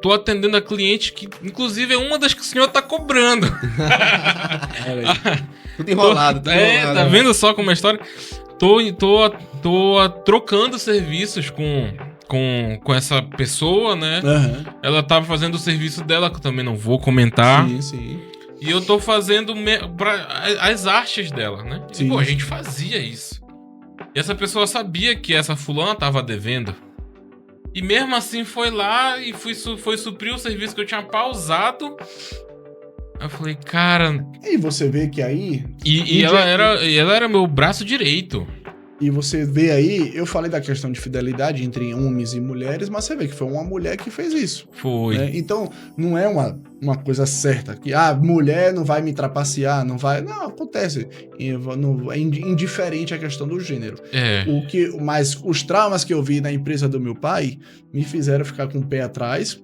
tô atendendo a cliente que, inclusive, é uma das que o senhor tá cobrando. Tudo enrolado. Tá vendo só como é a história? Tô trocando serviços com essa pessoa, né? Ela tava fazendo o serviço dela, que eu também não vou comentar. Sim. E eu tô fazendo as artes dela, né? E, pô, a gente fazia isso. E essa pessoa sabia que essa fulana tava devendo. E mesmo assim foi lá e foi suprir o serviço que eu tinha pausado. Eu falei, cara... E você vê que aí... E ela era meu braço direito. E você vê aí, eu falei da questão de fidelidade entre homens e mulheres, mas você vê que foi uma mulher que fez isso. Foi. Né? Então, não é uma coisa certa, que mulher não vai me trapacear, não vai... Não, acontece. É indiferente a questão do gênero. Mas os traumas que eu vi na empresa do meu pai me fizeram ficar com o pé atrás,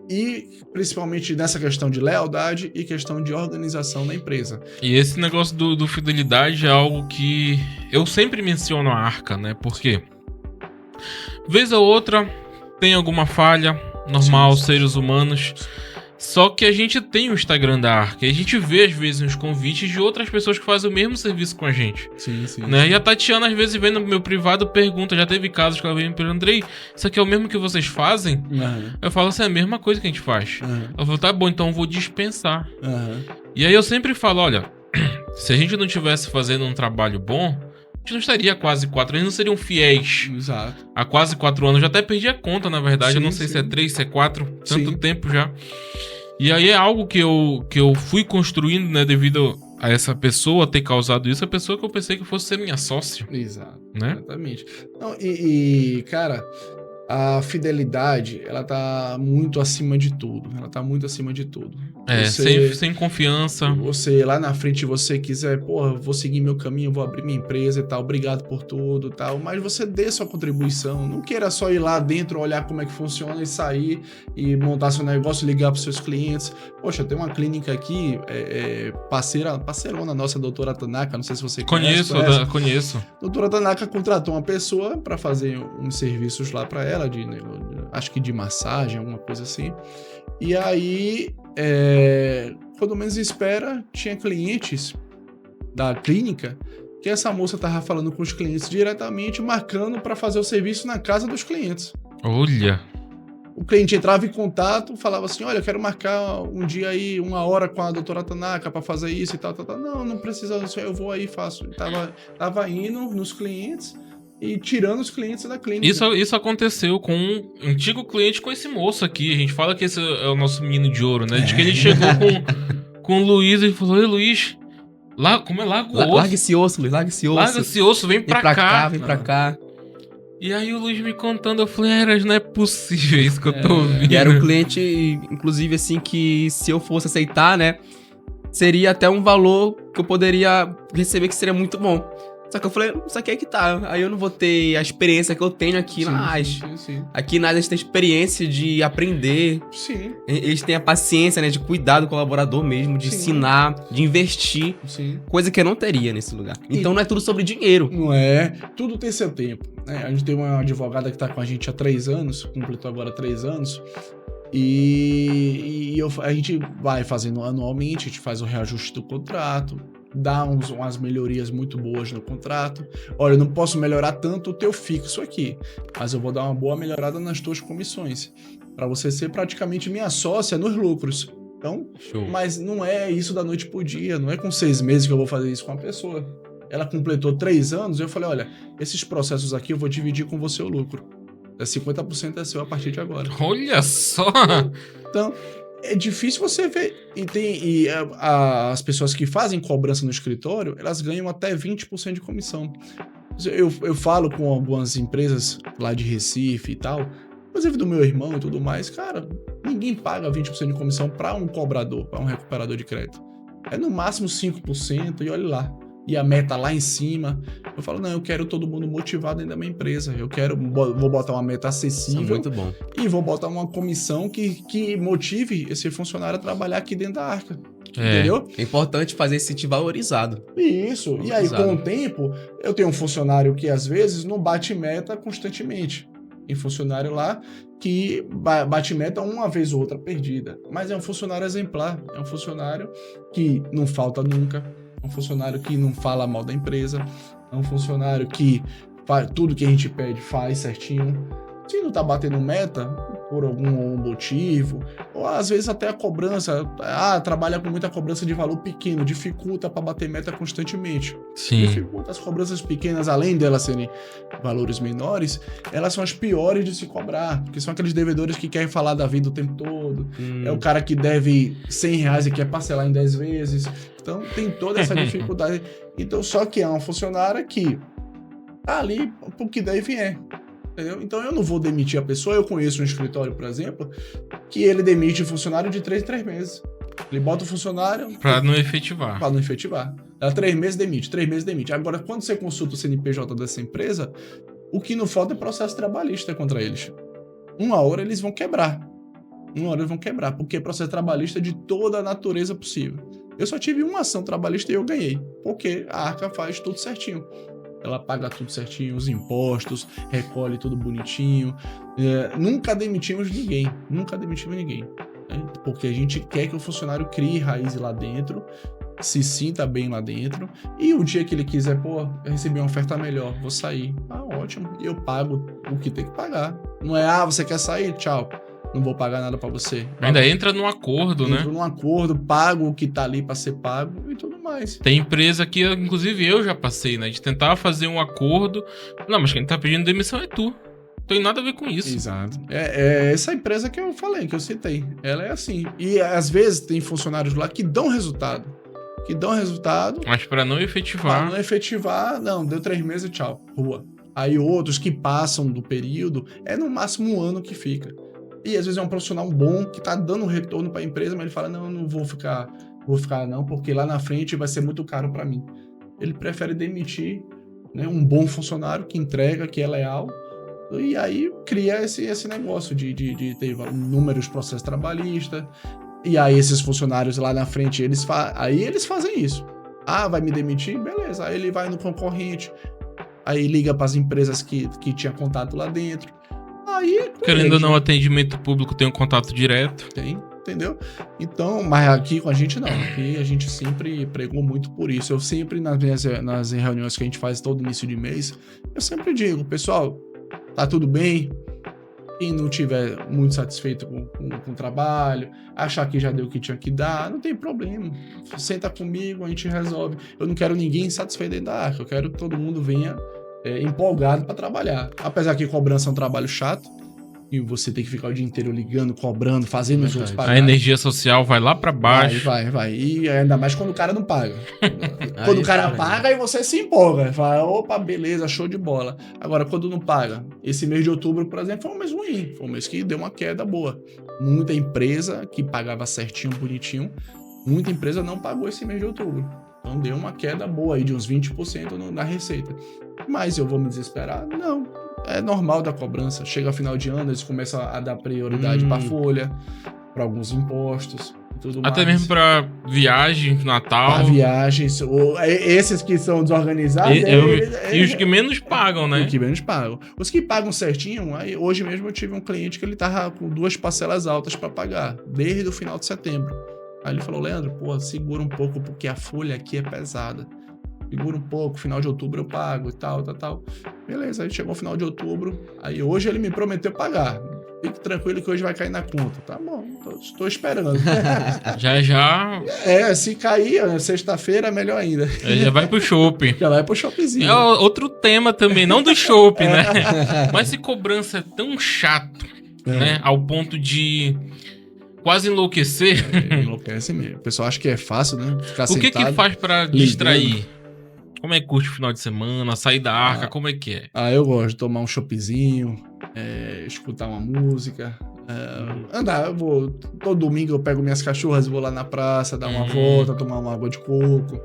e principalmente nessa questão de lealdade e questão de organização na empresa. E esse negócio do fidelidade é algo que eu sempre menciono a Arca, né? Porque vez ou outra tem alguma falha, normal, seres humanos. Só que a gente tem o Instagram da Arca e a gente vê às vezes uns convites de outras pessoas que fazem o mesmo serviço com a gente. Sim. Né? E a Tatiana às vezes vem no meu privado pergunta, já teve casos que ela veio me perguntar, Andrei, isso aqui é o mesmo que vocês fazem? Eu falo assim, é a mesma coisa que a gente faz. Ela falou, tá bom, então eu vou dispensar. E aí eu sempre falo, olha, se a gente não tivesse fazendo um trabalho bom, a gente não estaria há quase 4 anos, não seriam fiéis. Exato. Há quase 4 anos, eu já até perdi a conta, na verdade, eu não sei se é 3, se é 4, tanto tempo já. E aí é algo que eu fui construindo, né, devido a essa pessoa ter causado isso, a pessoa que eu pensei que fosse ser minha sócia. Exato, né? Exatamente. Não, cara, a fidelidade, ela tá muito acima de tudo. Ela tá muito acima de tudo. Sem confiança. Você, lá na frente, você quiser, vou seguir meu caminho, vou abrir minha empresa e tal, obrigado por tudo e tal, mas você dê sua contribuição. Não queira só ir lá dentro, olhar como é que funciona e sair e montar seu negócio, ligar pros seus clientes. Poxa, tem uma clínica aqui, parceirona nossa, a doutora Tanaka, não sei se você conhece. Conheço. A doutora Tanaka contratou uma pessoa para fazer uns serviços lá para ela, acho que de massagem, alguma coisa assim. E aí, quando menos espera, tinha clientes da clínica que essa moça tava falando com os clientes diretamente, marcando para fazer o serviço na casa dos clientes. Olha! O cliente entrava em contato, falava assim, olha, eu quero marcar um dia aí, 1 hora com a doutora Tanaka para fazer isso e tal. Não precisa, eu vou aí e faço. Tava indo nos clientes e tirando os clientes da clínica. Isso aconteceu com um antigo cliente, com esse moço aqui. A gente fala que esse é o nosso menino de ouro, né? De que ele chegou com o Luiz e falou, ei, Luiz, Como é Lago Osso? Larga esse osso, Luiz, larga esse osso. Larga esse osso, vem pra cá. Vem pra cá. E aí o Luiz me contando, eu falei, Eras, não é possível isso que eu tô ouvindo. E era um cliente, inclusive, assim, que se eu fosse aceitar, né, seria até um valor que eu poderia receber que seria muito bom. Só que eu falei, isso aqui é que tá. Aí eu não vou ter a experiência que eu tenho aqui na AS. Sim. Aqui na AS a gente tem experiência de aprender. Sim. Eles têm a paciência, né, de cuidar do colaborador mesmo, de ensinar, de investir. Sim. Coisa que eu não teria nesse lugar. Então não é tudo sobre dinheiro. Não é. Tudo tem seu tempo. Né? A gente tem uma advogada que tá com a gente há 3 anos, completou agora 3 anos. A gente vai fazendo anualmente, a gente faz o reajuste do contrato, dá umas melhorias muito boas no contrato. Olha, eu não posso melhorar tanto o teu fixo aqui, mas eu vou dar uma boa melhorada nas tuas comissões, para você ser praticamente minha sócia nos lucros. Então, Show. Mas não é isso da noite pro dia, não é com 6 meses que eu vou fazer isso com a pessoa. Ela completou 3 anos, eu falei, olha, esses processos aqui eu vou dividir com você o lucro. 50% é seu a partir de agora. Olha só! Então, é difícil você ver. As pessoas que fazem cobrança no escritório, elas ganham até 20% de comissão. Eu falo com algumas empresas lá de Recife e tal, inclusive do meu irmão e tudo mais, cara, ninguém paga 20% de comissão para um cobrador, para um recuperador de crédito. É no máximo 5% e olha lá. E a meta lá em cima. Eu falo, não, eu quero todo mundo motivado dentro da minha empresa. Vou botar uma meta acessível. Isso é muito bom. E vou botar uma comissão que motive esse funcionário a trabalhar aqui dentro da Arca. Entendeu? É importante fazer esse sítio valorizado. Isso. E aí, com o tempo, eu tenho um funcionário que às vezes não bate meta constantemente. Tem funcionário lá que bate meta uma vez ou outra perdida. Mas é um funcionário exemplar. É um funcionário que não falta nunca. É um funcionário que não fala mal da empresa. É um funcionário que faz tudo que a gente pede, faz certinho. Se não tá batendo meta, por algum motivo, ou às vezes até a cobrança, trabalha com muita cobrança de valor pequeno, dificulta para bater meta constantemente. Sim. Dificulta as cobranças pequenas, além delas serem valores menores, elas são as piores de se cobrar, porque são aqueles devedores que querem falar da vida o tempo todo. É o cara que deve R$100 e quer parcelar em 10 vezes. Então tem toda essa dificuldade. Então, só que é uma funcionária que tá ali pro que deve vier. Entendeu? Então eu não vou demitir a pessoa. Eu conheço um escritório, por exemplo, que ele demite o funcionário de 3 em 3 meses. Ele bota o funcionário... Pra não efetivar. Pra não efetivar. Dá 3 meses, demite. 3 meses, demite. Agora, quando você consulta o CNPJ dessa empresa, o que não falta é processo trabalhista contra eles. Uma hora eles vão quebrar. Porque é processo trabalhista de toda a natureza possível. Eu só tive uma ação trabalhista e eu ganhei. Porque a Arca faz tudo certinho. Ela paga tudo certinho, os impostos, recolhe tudo bonitinho. Nunca demitimos ninguém. Porque a gente quer que o funcionário crie raiz lá dentro, se sinta bem lá dentro. E o dia que ele quiser, eu recebi uma oferta melhor, vou sair. Ótimo. Eu pago o que tem que pagar. Não é, você quer sair? Tchau. Não vou pagar nada pra você. Ainda entra num acordo, né? Entra num acordo, pago o que tá ali pra ser pago e tudo mais. Tem empresa que, inclusive, eu já passei, né? De tentar fazer um acordo. Não, mas quem tá pedindo demissão é tu. Não tem nada a ver com isso. Exato. É essa empresa que eu falei, que eu citei. Ela é assim. E às vezes tem funcionários lá que dão resultado. Mas pra não efetivar. Não, deu 3 meses, tchau. Rua. Aí outros que passam do período, é no máximo 1 ano que fica. E às vezes é um profissional bom que tá dando retorno para a empresa, mas ele fala, não vou ficar não, porque lá na frente vai ser muito caro para mim. Ele prefere demitir, né, um bom funcionário que entrega, que é leal, e aí cria esse negócio de ter números, processo trabalhista, e aí esses funcionários lá na frente, eles fazem isso. Vai me demitir? Beleza. Aí ele vai no concorrente, aí liga para as empresas que tinha contato lá dentro. Querendo ou não, atendimento público tem um contato direto. Tem, entendeu? Então, mas aqui com a gente não. Aqui a gente sempre pregou muito por isso. Eu sempre, nas reuniões que a gente faz todo início de mês, eu sempre digo, pessoal, tá tudo bem? Quem não tiver muito satisfeito com o trabalho, achar que já deu o que tinha que dar, não tem problema. Senta comigo, a gente resolve. Eu não quero ninguém insatisfeito dentro da Arca. Eu quero que todo mundo venha empolgado para trabalhar. Apesar que cobrança é um trabalho chato, e você tem que ficar o dia inteiro ligando, cobrando, fazendo os outros A pagarem. energia social vai lá pra baixo. Vai. E ainda mais quando o cara não paga. Quando o cara paga, aí você se empolga. Fala, opa, beleza, show de bola. Agora, quando não paga, esse mês de outubro, por exemplo, foi um mês ruim. Foi um mês que deu uma queda boa. Muita empresa que pagava certinho, bonitinho, muita empresa não pagou esse mês de outubro. Então deu uma queda boa aí de uns 20% na receita. Mas eu vou me desesperar? Não. É normal da cobrança. Chega ao final de ano, eles começam a dar prioridade para folha, para alguns impostos e tudo mais. Até mesmo pra viagem, Natal. Para viagens. Esses que são desorganizados. E os que menos pagam, né? Os que menos pagam. Os que pagam certinho, aí hoje mesmo eu tive um cliente que ele tava com 2 parcelas altas para pagar, desde o final de setembro. Aí ele falou, Leandro, pô, segura um pouco, porque a folha aqui é pesada. Segura um pouco, final de outubro eu pago e tal. Beleza, aí chegou o final de outubro, aí hoje ele me prometeu pagar. Fique tranquilo que hoje vai cair na conta. Tá bom, estou esperando. Já. Se cair, sexta-feira, melhor ainda. Já vai pro shopping. Já vai pro shoppingzinho. É outro tema também, não do shopping, né? Mas se cobrança é tão chato, né? Ao ponto de quase enlouquecer. Enlouquece mesmo. O pessoal acha que é fácil, né? Ficar O que sentado, faz pra distrair? Como é que curte o final de semana, sair da arca, como é que é? Eu gosto de tomar um choppzinho, escutar uma música, andar. Eu vou, todo domingo eu pego minhas cachorras e vou lá na praça, dar uma volta, tomar uma água de coco.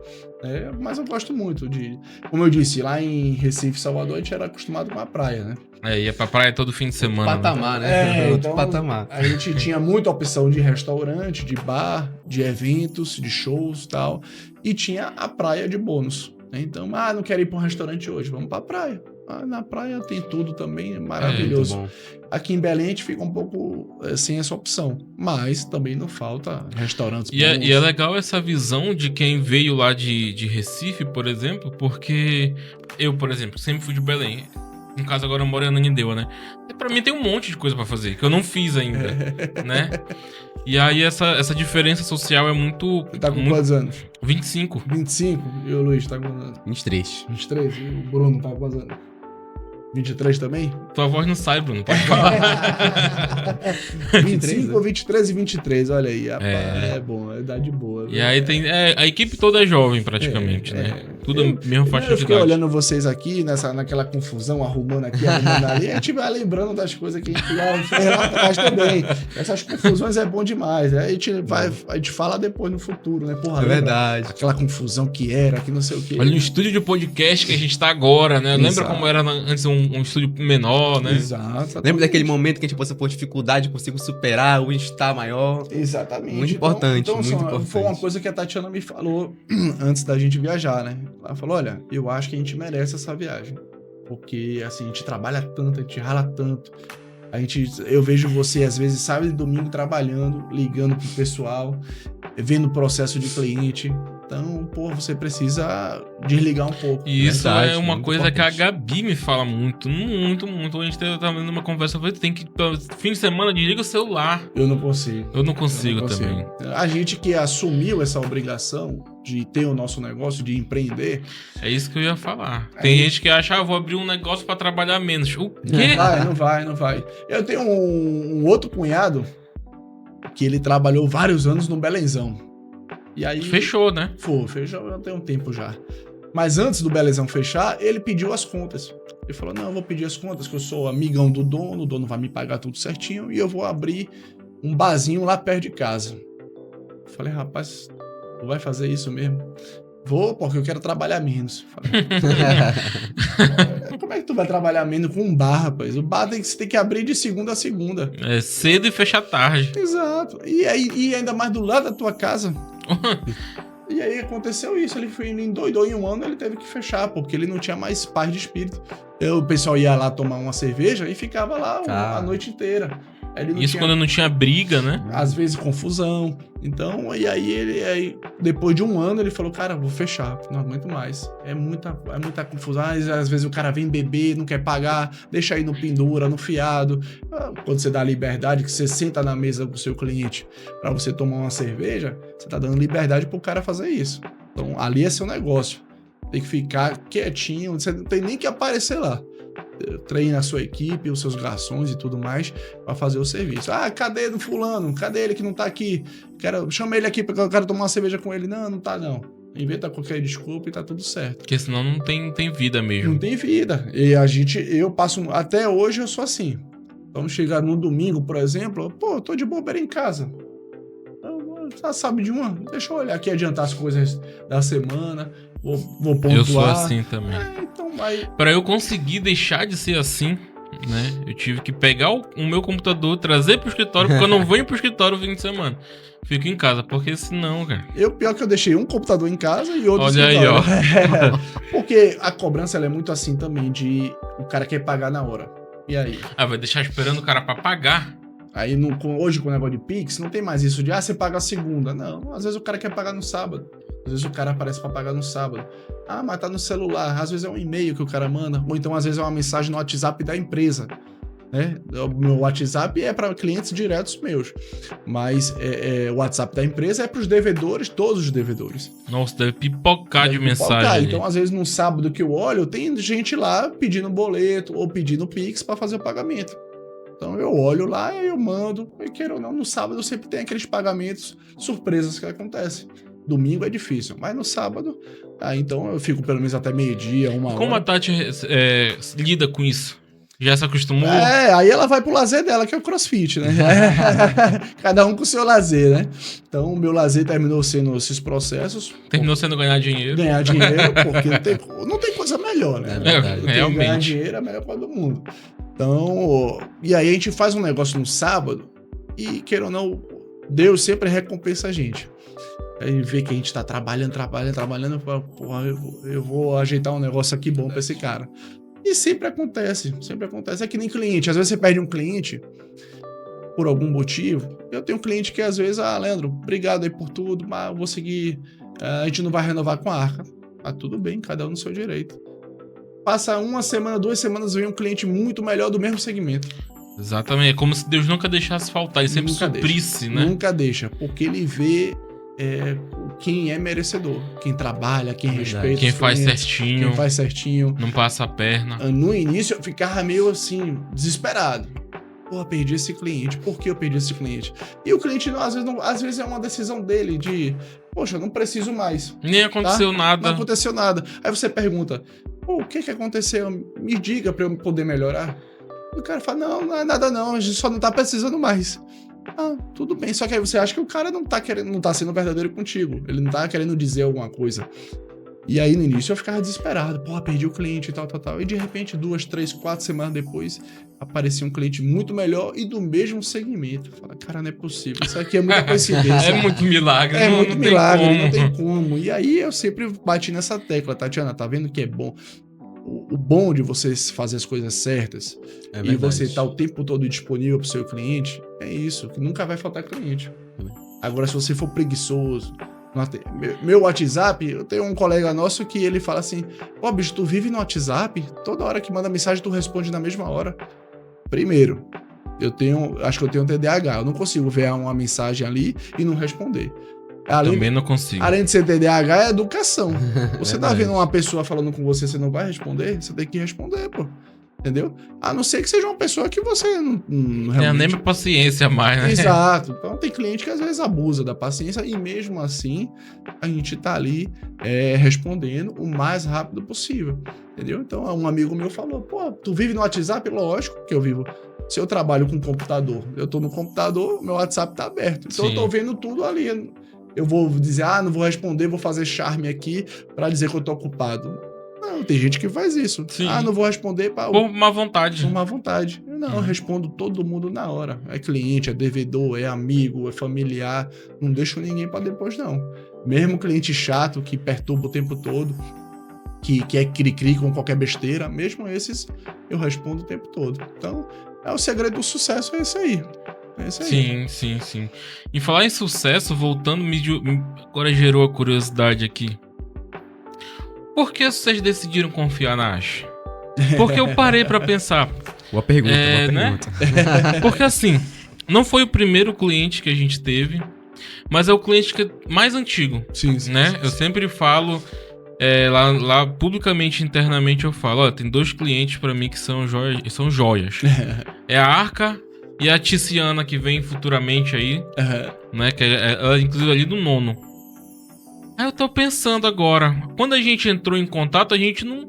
Mas eu gosto muito de... Como eu disse, lá em Recife, Salvador, a gente era acostumado com a praia, né? Ia pra praia todo fim de semana. Patamar, né? Outro Então, patamar. a gente tinha muita opção de restaurante, de bar, de eventos, de shows e tal. E tinha a praia de bônus. Então, não quero ir para um restaurante hoje, vamos para a praia. Na praia tem tudo também, é maravilhoso. Muito Aqui em Belém a gente fica um pouco sem essa opção, mas também não falta restaurantes bons. E é legal essa visão de quem veio lá de Recife, por exemplo, porque eu, por exemplo, sempre fui de Belém. No caso, agora eu moro em Ananindeua, né? E pra mim tem um monte de coisa pra fazer, que eu não fiz ainda, né? E aí essa diferença social é muito... Você tá com quantos anos? 25. 25? E o Luiz tá com quantos anos? 23. 23? E o Bruno tá com quantos anos? 23 também? Tua voz não sai, Bruno, pode falar. 25, 23 e 23, olha aí, rapaz, é bom, é idade boa. E aí tem... a equipe toda é jovem, praticamente, né? Tudo mesmo faixa de idade. Eu fiquei olhando vocês aqui, naquela confusão, arrumando aqui, arrumando ali, a gente vai lembrando das coisas que a gente já fez lá atrás também. Essas confusões é bom demais, a gente fala depois no futuro, né? Porra, É verdade. Aquela confusão que era, que não sei o quê. Olha no estúdio de podcast que a gente tá agora, né? Lembra como era antes um estúdio menor, né? Exato. Lembra daquele momento que a gente passou por dificuldade, consigo superar, hoje está maior? Exatamente. Muito importante, então, muito importante. Foi uma coisa que a Tatiana me falou antes da gente viajar, né? Ela falou, olha, eu acho que a gente merece essa viagem. Porque, assim, a gente trabalha tanto, a gente rala tanto. Eu vejo você, às vezes, sábado e domingo trabalhando, ligando pro pessoal, vendo o processo de cliente. Então, você precisa desligar um pouco. E isso Verdade, é uma muito coisa importante. que a Gabi me fala muito. A gente tava vendo uma conversa, eu falei, tem que, fim de semana, desliga o celular. Eu não consigo. Eu não consigo também. A gente que assumiu essa obrigação de ter o nosso negócio, de empreender... É isso que eu ia falar. Tem gente que acha, vou abrir um negócio pra trabalhar menos. O quê? Não vai. Eu tenho um outro cunhado que ele trabalhou vários anos no Belenzão. E aí... Fechou, né? Fechou, já tem um tempo já. Mas antes do Belenzão fechar, ele pediu as contas. Ele falou, não, eu vou pedir as contas, que eu sou amigão do dono, o dono vai me pagar tudo certinho, e eu vou abrir um barzinho lá perto de casa. Eu falei, rapaz, tu vai fazer isso mesmo? Vou, porque eu quero trabalhar menos. Falei, como é que tu vai trabalhar menos com um bar, rapaz? O bar você tem que abrir de segunda a segunda. É cedo e fecha tarde. Exato. E ainda mais do lado da tua casa. E aí aconteceu isso, ele foi endoidou em um ano, ele teve que fechar, porque ele não tinha mais paz de espírito. O pessoal ia lá tomar uma cerveja e ficava lá a noite inteira. Isso quando não tinha briga, né? Às vezes confusão. Então, e aí depois de um ano, ele falou, cara, vou fechar, não aguento mais. É muita confusão. Às vezes o cara vem beber, não quer pagar, deixa aí no pendura, no fiado. Quando você dá liberdade, que você senta na mesa com o seu cliente pra você tomar uma cerveja, você tá dando liberdade pro cara fazer isso. Então, ali é seu negócio. Tem que ficar quietinho, você não tem nem que aparecer lá. treina a sua equipe, os seus garçons e tudo mais para fazer o serviço. Ah, cadê o fulano? Cadê ele que não tá aqui? Chama ele aqui porque eu quero tomar uma cerveja com ele. Não tá não. Inventa qualquer desculpa e tá tudo certo. Porque senão não tem vida mesmo. Não tem vida. E eu passo... Até hoje eu sou assim. Vamos chegar num domingo, por exemplo. Pô, eu tô de bobeira em casa. Já sabe de uma? Deixa eu olhar aqui, adiantar as coisas da semana. Vou pontuar. Eu sou assim também. Então vai... Pra eu conseguir deixar de ser assim, né? Eu tive que pegar o meu computador, trazer pro escritório, porque eu não venho pro escritório no fim de semana. Fico em casa, porque senão, cara... Pior que eu deixei um computador em casa e outro Olha aí, ó. Porque a cobrança ela é muito assim também, de o cara quer pagar na hora. E aí? Vai deixar esperando o cara pra pagar? Aí hoje com o negócio de Pix, não tem mais isso de, você paga a segunda. Não, às vezes o cara quer pagar no sábado. Às vezes o cara aparece pra pagar no sábado. Mas tá no celular. Às vezes é um e-mail que o cara manda. Ou então às vezes é uma mensagem no WhatsApp da empresa. Né? O meu WhatsApp é para clientes diretos meus, mas o WhatsApp da empresa é para os devedores, todos os devedores. Nossa, deve pipocar de mensagem. Então, às vezes, no sábado que eu olho, tem gente lá pedindo boleto ou pedindo Pix para fazer o pagamento. Então, eu olho lá e eu mando. E queira ou não, no sábado sempre tem aqueles pagamentos surpresas que acontecem. Domingo é difícil, mas no sábado, então eu fico pelo menos até meio-dia, uma hora. Como a Tati lida com isso? Já se acostumou? Aí ela vai pro lazer dela, que é o CrossFit, né? Cada um com o seu lazer, né? Então, o meu lazer terminou sendo esses processos. Terminou sendo ganhar dinheiro. Ganhar dinheiro, porque não tem coisa melhor, né? Realmente. Ganhar dinheiro é a melhor coisa do mundo. Então, e aí a gente faz um negócio no sábado e, queira ou não, Deus sempre recompensa a gente. Aí vê que a gente tá trabalhando, porra, eu vou ajeitar um negócio aqui bom pra esse cara. E sempre acontece. É que nem cliente. Às vezes você perde um cliente por algum motivo. Eu tenho um cliente que às vezes, Leandro, obrigado aí por tudo, mas eu vou seguir, a gente não vai renovar com a Arca. Tudo bem, cada um no seu direito. Passa uma semana, 2 semanas, vem um cliente muito melhor do mesmo segmento. Exatamente, é como se Deus nunca deixasse faltar, ele sempre suprisse, né? Nunca deixa, porque ele vê quem é merecedor, quem trabalha, quem respeita, quem faz certinho, não passa a perna. No início eu ficava meio assim, desesperado. Porra, perdi esse cliente. Por que eu perdi esse cliente? E o cliente, às vezes é uma decisão dele de, poxa, não preciso mais. Nem aconteceu nada. Não aconteceu nada. Aí você pergunta, o que aconteceu? Me diga pra eu poder melhorar. E o cara fala, não é nada não, a gente só não tá precisando mais. Tudo bem, só que aí você acha que o cara não tá sendo verdadeiro contigo, ele não tá querendo dizer alguma coisa. E aí no início eu ficava desesperado, perdi o cliente e tal. E de repente 2, 3, 4 semanas depois aparecia um cliente muito melhor e do mesmo segmento. Eu falei, cara, não é possível, isso aqui é muita coincidência. É muito milagre. Não tem como. E aí eu sempre bati nessa tecla, Tatiana, tá vendo que é bom? O bom de você fazer as coisas certas e você estar o tempo todo disponível para o seu cliente, é isso, que nunca vai faltar cliente. Agora, se você for preguiçoso, meu WhatsApp, eu tenho um colega nosso que ele fala assim, bicho, tu vive no WhatsApp, toda hora que manda mensagem tu responde na mesma hora. Primeiro, acho que eu tenho TDAH, eu não consigo ver uma mensagem ali e não responder. Também não consigo. Além de ser TDAH, é educação. Você tá vendo uma pessoa falando com você não vai responder? Você tem que responder, pô. Entendeu? A não ser que seja uma pessoa que você não tem nem paciência mais, né? Exato. Então tem cliente que às vezes abusa da paciência e mesmo assim a gente tá ali respondendo o mais rápido possível. Entendeu? Então um amigo meu falou, tu vive no WhatsApp? Lógico que eu vivo. Se eu trabalho com computador, eu tô no computador, meu WhatsApp tá aberto. Então eu tô vendo tudo ali. Eu vou dizer, não vou responder, vou fazer charme aqui pra dizer que eu tô ocupado. Não, tem gente que faz isso. Sim. Não vou responder por má vontade. Por má vontade. Eu respondo todo mundo na hora. É cliente, é devedor, é amigo, é familiar. Não deixo ninguém pra depois, não. Mesmo cliente chato, que perturba o tempo todo, que é cri-cri com qualquer besteira, mesmo esses, eu respondo o tempo todo. Então, o segredo do sucesso é esse aí. Sim. E falar em sucesso, voltando, agora gerou a curiosidade aqui. Por que vocês decidiram confiar na Ash? Porque eu parei pra pensar. Boa pergunta. Né? Porque assim, não foi o primeiro cliente que a gente teve, mas é o cliente mais antigo. Sim. Né? Eu sempre falo, lá publicamente, internamente, eu falo, ó, tem 2 clientes pra mim que são joias. É a Arca e a Tiziana, que vem futuramente aí, né? Que ela, inclusive, ali do 9º. Aí eu tô pensando agora, quando a gente entrou em contato, a gente não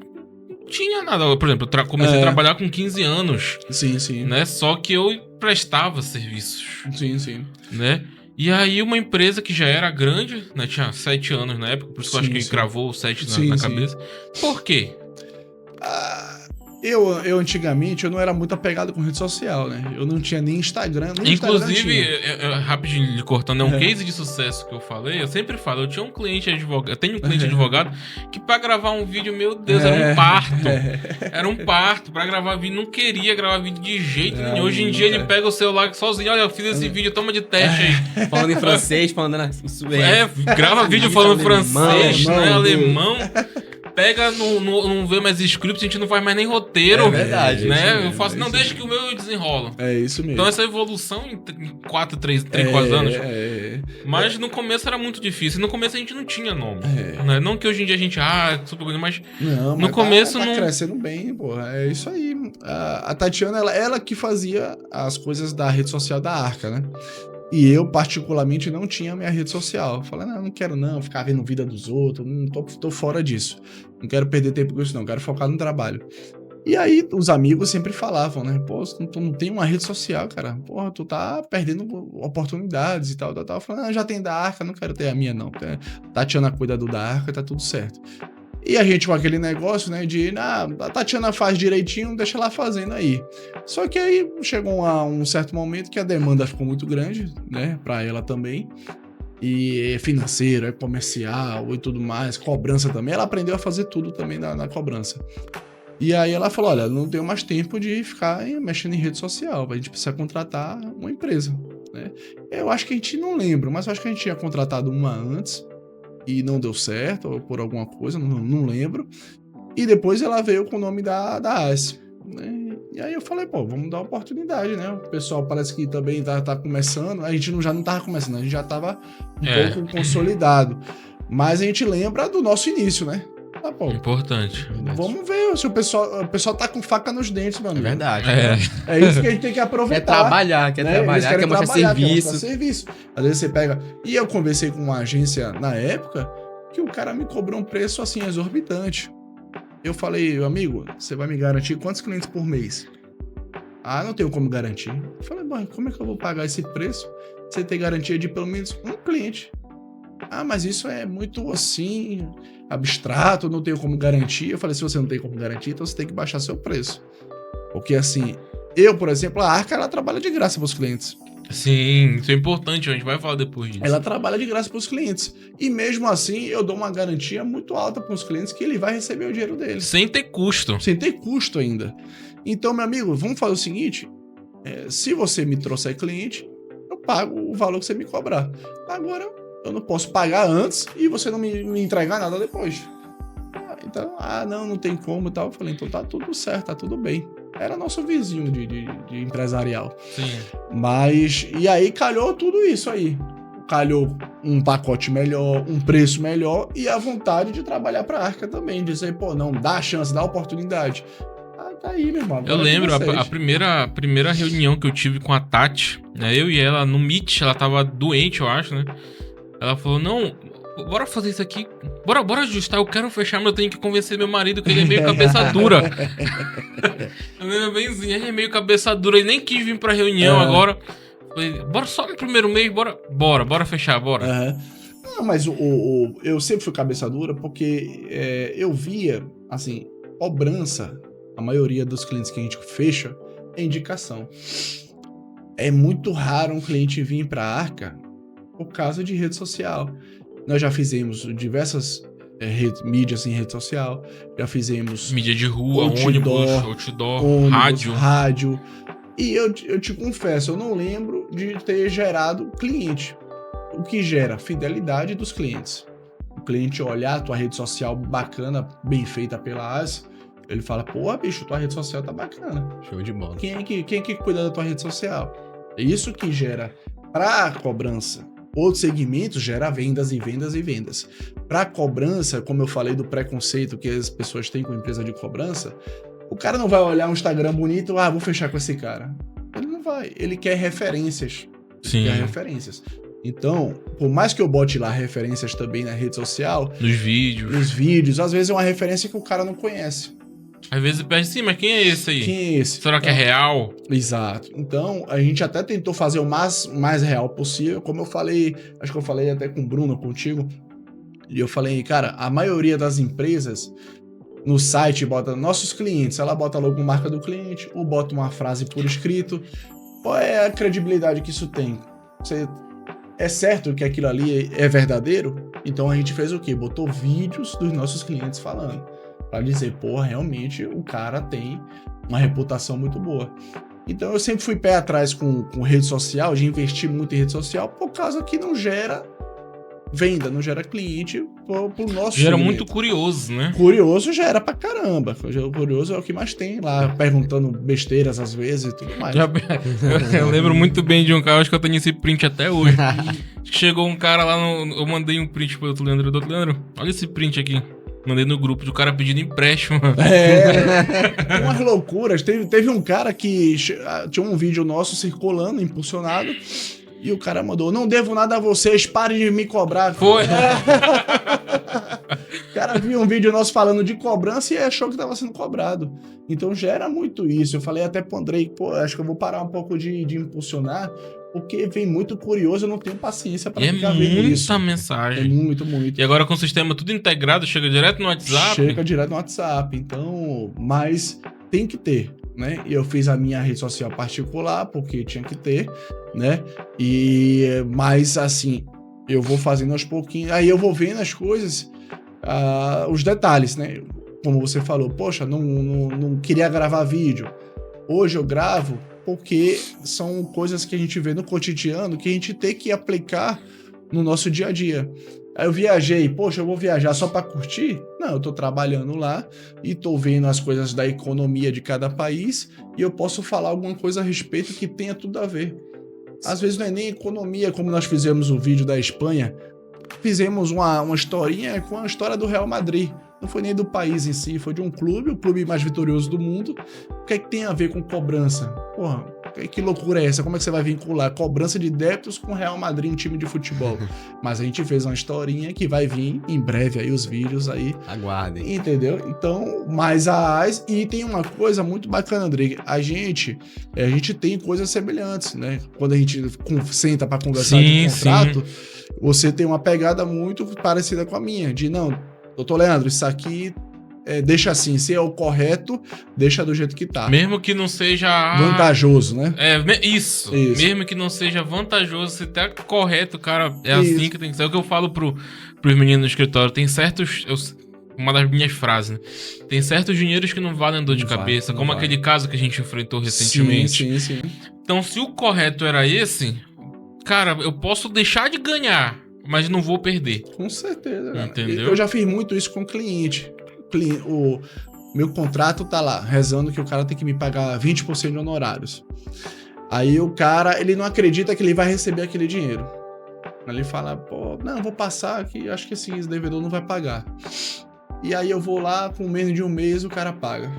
tinha nada. Por exemplo, eu comecei a trabalhar com 15 anos. Sim. Né? Só que eu prestava serviços. Sim. Né? E aí uma empresa que já era grande, né? Tinha 7 anos na época, por isso que eu acho que cravou o 7 na cabeça. Por quê? Eu antigamente, eu não era muito apegado com rede social, né? Eu não tinha nem Instagram, Inclusive, rapidinho lhe cortando, é um case de sucesso que eu falei. Eu sempre falo, eu tinha um cliente advogado, eu tenho um cliente advogado que pra gravar um vídeo, meu Deus, era um parto. Era um parto. Pra gravar vídeo, não queria gravar vídeo de jeito nenhum. Hoje em dia ele pega o celular sozinho, olha, eu fiz esse vídeo, toma de teste aí. Falando em francês, falando isso grava vídeo falando francês, né? Alemão. Pega, não vê mais script, a gente não faz mais nem roteiro. É verdade. Né? Eu faço, não, deixa que o meu desenrola. É isso mesmo. Então essa evolução em 4 anos. Mas no começo era muito difícil. No começo a gente não tinha nome. Né? Não que hoje em dia a gente, super bonito, mas não, no começo tá não... crescendo bem, porra. É isso aí. A Tatiana, ela que fazia as coisas da rede social da Arca, né? E eu, particularmente, não tinha minha rede social. Eu falei, não quero ficar vendo vida dos outros, não tô fora disso. Não quero perder tempo com isso, não. Quero focar no trabalho. E aí, os amigos sempre falavam, né? Pô, tu não tem uma rede social, cara. Porra, tu tá perdendo oportunidades e tal. Eu falei, já tem da Arca, não quero ter a minha, não. Tatiana cuida da Arca, tá tudo certo. E a gente com aquele negócio, né, de a Tatiana faz direitinho, deixa ela fazendo aí. Só que aí chegou a um certo momento que a demanda ficou muito grande, né, pra ela também. E é financeiro, é comercial e tudo mais, cobrança também. Ela aprendeu a fazer tudo também na cobrança. E aí ela falou, olha, não tenho mais tempo de ficar mexendo em rede social, a gente precisa contratar uma empresa, né. Eu acho que a gente não lembra, mas eu acho que a gente tinha contratado uma antes, e não deu certo, ou por alguma coisa, não lembro. E depois ela veio com o nome da AS, né? E aí eu falei, pô, vamos dar uma oportunidade, né? O pessoal parece que também tá começando. A gente já não tava começando, a gente já tava um pouco consolidado. Mas a gente lembra do nosso início, né? Tá bom. Importante. Vamos ver se o pessoal tá com faca nos dentes, meu amigo. É verdade. É isso que a gente tem que aproveitar. Quer trabalhar, quer mostrar serviço. Às vezes você pega... E eu conversei com uma agência na época que o cara me cobrou um preço assim exorbitante. Eu falei, amigo, você vai me garantir quantos clientes por mês? Ah, não tenho como garantir. Eu falei, bom, como é que eu vou pagar esse preço? Você tem garantia de pelo menos um cliente. Ah, mas isso é muito assim, abstrato, não tenho como garantir. Eu falei, se você não tem como garantir, então você tem que baixar seu preço. Porque assim, eu, por exemplo, a Arca, ela trabalha de graça para os clientes. Sim, isso é importante, a gente vai falar depois disso. Ela trabalha de graça para os clientes. E mesmo assim, eu dou uma garantia muito alta para os clientes que ele vai receber o dinheiro dele. Sem ter custo. Sem ter custo ainda. Então, meu amigo, vamos fazer o seguinte. Se você me trouxer cliente, eu pago o valor que você me cobrar. Agora, eu não posso pagar antes e você não me entregar nada depois. Então, não tem como e tal. Eu falei, então tá tudo certo, tá tudo bem. Era nosso vizinho de empresarial. Sim. Mas, e aí calhou tudo isso aí. Calhou um pacote melhor, um preço melhor e a vontade de trabalhar pra Arca também. Dizer, pô, não, dá a chance, dá a oportunidade. Tá aí, meu irmão. Eu lembro, a primeira reunião que eu tive com a Tati, né, eu e ela no Meet, ela tava doente, eu acho, né? Ela falou, não, bora fazer isso aqui, bora ajustar, eu quero fechar, mas eu tenho que convencer meu marido que ele é meio cabeça dura. Eu lembro benzinho, ele é meio cabeça dura, ele nem quis vir pra reunião agora. Falei, bora só no primeiro mês, bora fechar, bora. Não, mas eu sempre fui cabeça dura porque eu via, assim, cobrança, a maioria dos clientes que a gente fecha é indicação. É muito raro um cliente vir pra Arca por causa de rede social. Nós já fizemos diversas mídias em rede social, já fizemos... Mídia de rua, outdoor, rádio. E eu te confesso, eu não lembro de ter gerado cliente. O que gera? Fidelidade dos clientes. O cliente olhar a tua rede social bacana, bem feita pela AS, ele fala, pô, bicho, tua rede social tá bacana. Show de bola. Quem é que cuida da tua rede social? É isso que gera pra cobrança. Outros segmentos gera vendas e vendas e vendas. Para cobrança, como eu falei do preconceito que as pessoas têm com empresa de cobrança, o cara não vai olhar um Instagram bonito, vou fechar com esse cara. Ele não vai, ele quer referências. Sim. Quer referências. Então, por mais que eu bote lá referências também na rede social, Nos vídeos. Às vezes é uma referência que o cara não conhece. Às vezes pede assim, mas quem é esse aí? Quem é esse? Será que é real? Exato. Então, a gente até tentou fazer o mais real possível. Como eu falei, acho que eu falei até com o Bruno, contigo. E eu falei, cara, a maioria das empresas no site bota nossos clientes. Ela bota logo a marca do cliente ou bota uma frase por escrito. Qual é a credibilidade que isso tem? É certo que aquilo ali é verdadeiro? Então a gente fez o quê? Botou vídeos dos nossos clientes falando. Pra dizer, realmente o cara tem uma reputação muito boa. Então eu sempre fui pé atrás com rede social, de investir muito em rede social, por causa que não gera venda, não gera cliente pro nosso Gera cliente. muito curioso, né? Curioso gera pra caramba. Curioso é o que mais tem lá, perguntando besteiras às vezes e tudo mais. Eu lembro muito bem de um cara, acho que eu tenho esse print até hoje. Chegou um cara lá, eu mandei um print pro outro Leandro, olha esse print aqui. Mandei no grupo do cara pedindo empréstimo. Umas loucuras. Teve um cara que tinha um vídeo nosso circulando, impulsionado, e o cara mandou, não devo nada a vocês, parem de me cobrar. Foi. O cara viu um vídeo nosso falando de cobrança e achou que estava sendo cobrado. Então gera muito isso. Eu falei até pro Andrei, acho que eu vou parar um pouco de impulsionar, porque vem muito curioso, eu não tenho paciência para ficar vendo isso. É muita mensagem. É muito. E agora com o sistema tudo integrado, chega direto no WhatsApp? Chega direto no WhatsApp, então... Mas tem que ter, né? E eu fiz a minha rede social particular, porque tinha que ter, né? Mas, assim, eu vou fazendo aos pouquinhos, aí eu vou vendo as coisas, os detalhes, né? Como você falou, poxa, não queria gravar vídeo. Hoje eu gravo porque são coisas que a gente vê no cotidiano que a gente tem que aplicar no nosso dia a dia. Aí eu viajei, eu vou viajar só para curtir? Não, eu tô trabalhando lá e tô vendo as coisas da economia de cada país e eu posso falar alguma coisa a respeito que tenha tudo a ver. Às vezes não é nem economia, como nós fizemos o vídeo da Espanha, fizemos uma historinha com a história do Real Madrid. Não foi nem do país em si, foi de um clube, o clube mais vitorioso do mundo. O que é que tem a ver com cobrança? Que loucura é essa? Como é que você vai vincular cobrança de débitos com Real Madrid, um time de futebol? Mas a gente fez uma historinha que vai vir em breve aí, os vídeos aí. Aguardem. Entendeu? Então, e tem uma coisa muito bacana, André. A gente tem coisas semelhantes, né? Quando a gente senta para conversar de contrato, você tem uma pegada muito parecida com a minha, de doutor Leandro, isso aqui deixa assim, se é o correto, deixa do jeito que tá. Mesmo que não seja... vantajoso, né? Isso. Mesmo que não seja vantajoso, se tá correto, cara, assim que tem que ser. É o que eu falo pros meninos no escritório. Tem certos... uma das minhas frases, né? Tem certos dinheiros que não valem dor de cabeça, como aquele caso que a gente enfrentou recentemente. Sim. Então, se o correto era esse, cara, eu posso deixar de ganhar, mas não vou perder. Com certeza. Entendeu? Eu já fiz muito isso com o cliente. O meu contrato tá lá, rezando que o cara tem que me pagar 20% de honorários. Aí o cara, ele não acredita que ele vai receber aquele dinheiro. Ele fala, não, vou passar aqui, acho que esse devedor não vai pagar. E aí eu vou lá, com menos de um mês o cara paga.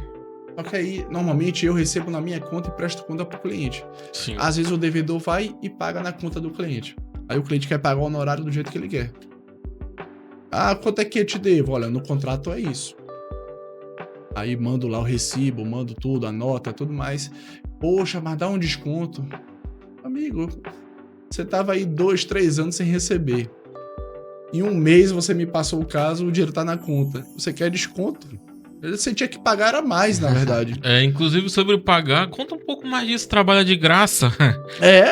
Só que aí, normalmente, eu recebo na minha conta e presto conta pro cliente. Sim. Às vezes o devedor vai e paga na conta do cliente. Aí o cliente quer pagar o honorário do jeito que ele quer. Quanto é que eu te devo? Olha, no contrato é isso. Aí mando lá o recibo, mando tudo, a nota, tudo mais. Poxa, mas dá um desconto. Amigo, você tava aí 2, 3 anos sem receber. Em um mês você me passou o caso, o dinheiro tá na conta. Você quer desconto? Você tinha que pagar a mais, na verdade. Inclusive sobre pagar, conta um pouco mais disso, trabalha de graça.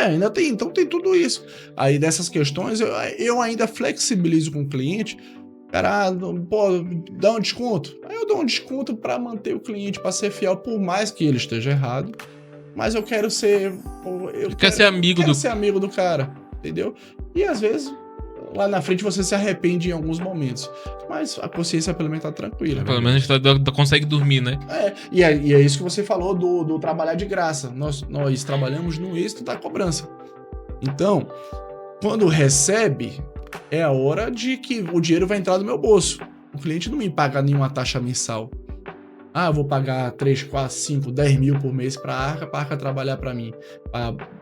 Ainda tem, então tem tudo isso. Aí dessas questões, eu ainda flexibilizo com o cliente. Cara, dá um desconto. Aí eu dou um desconto para manter o cliente, para ser fiel, por mais que ele esteja errado. Mas eu quero ser... Quer ser amigo do cara, entendeu? E às vezes... lá na frente você se arrepende em alguns momentos. Mas a consciência pelo menos tá tranquila. Pelo menos consegue dormir, né? E é isso que você falou do trabalhar de graça. Nós trabalhamos no êxito da cobrança. Então, Quando recebe, é a hora de que o dinheiro vai entrar no meu bolso. O cliente não me paga nenhuma taxa mensal. Ah, eu vou pagar 3, 4, 5, 10 mil por mês para a Arca trabalhar para mim,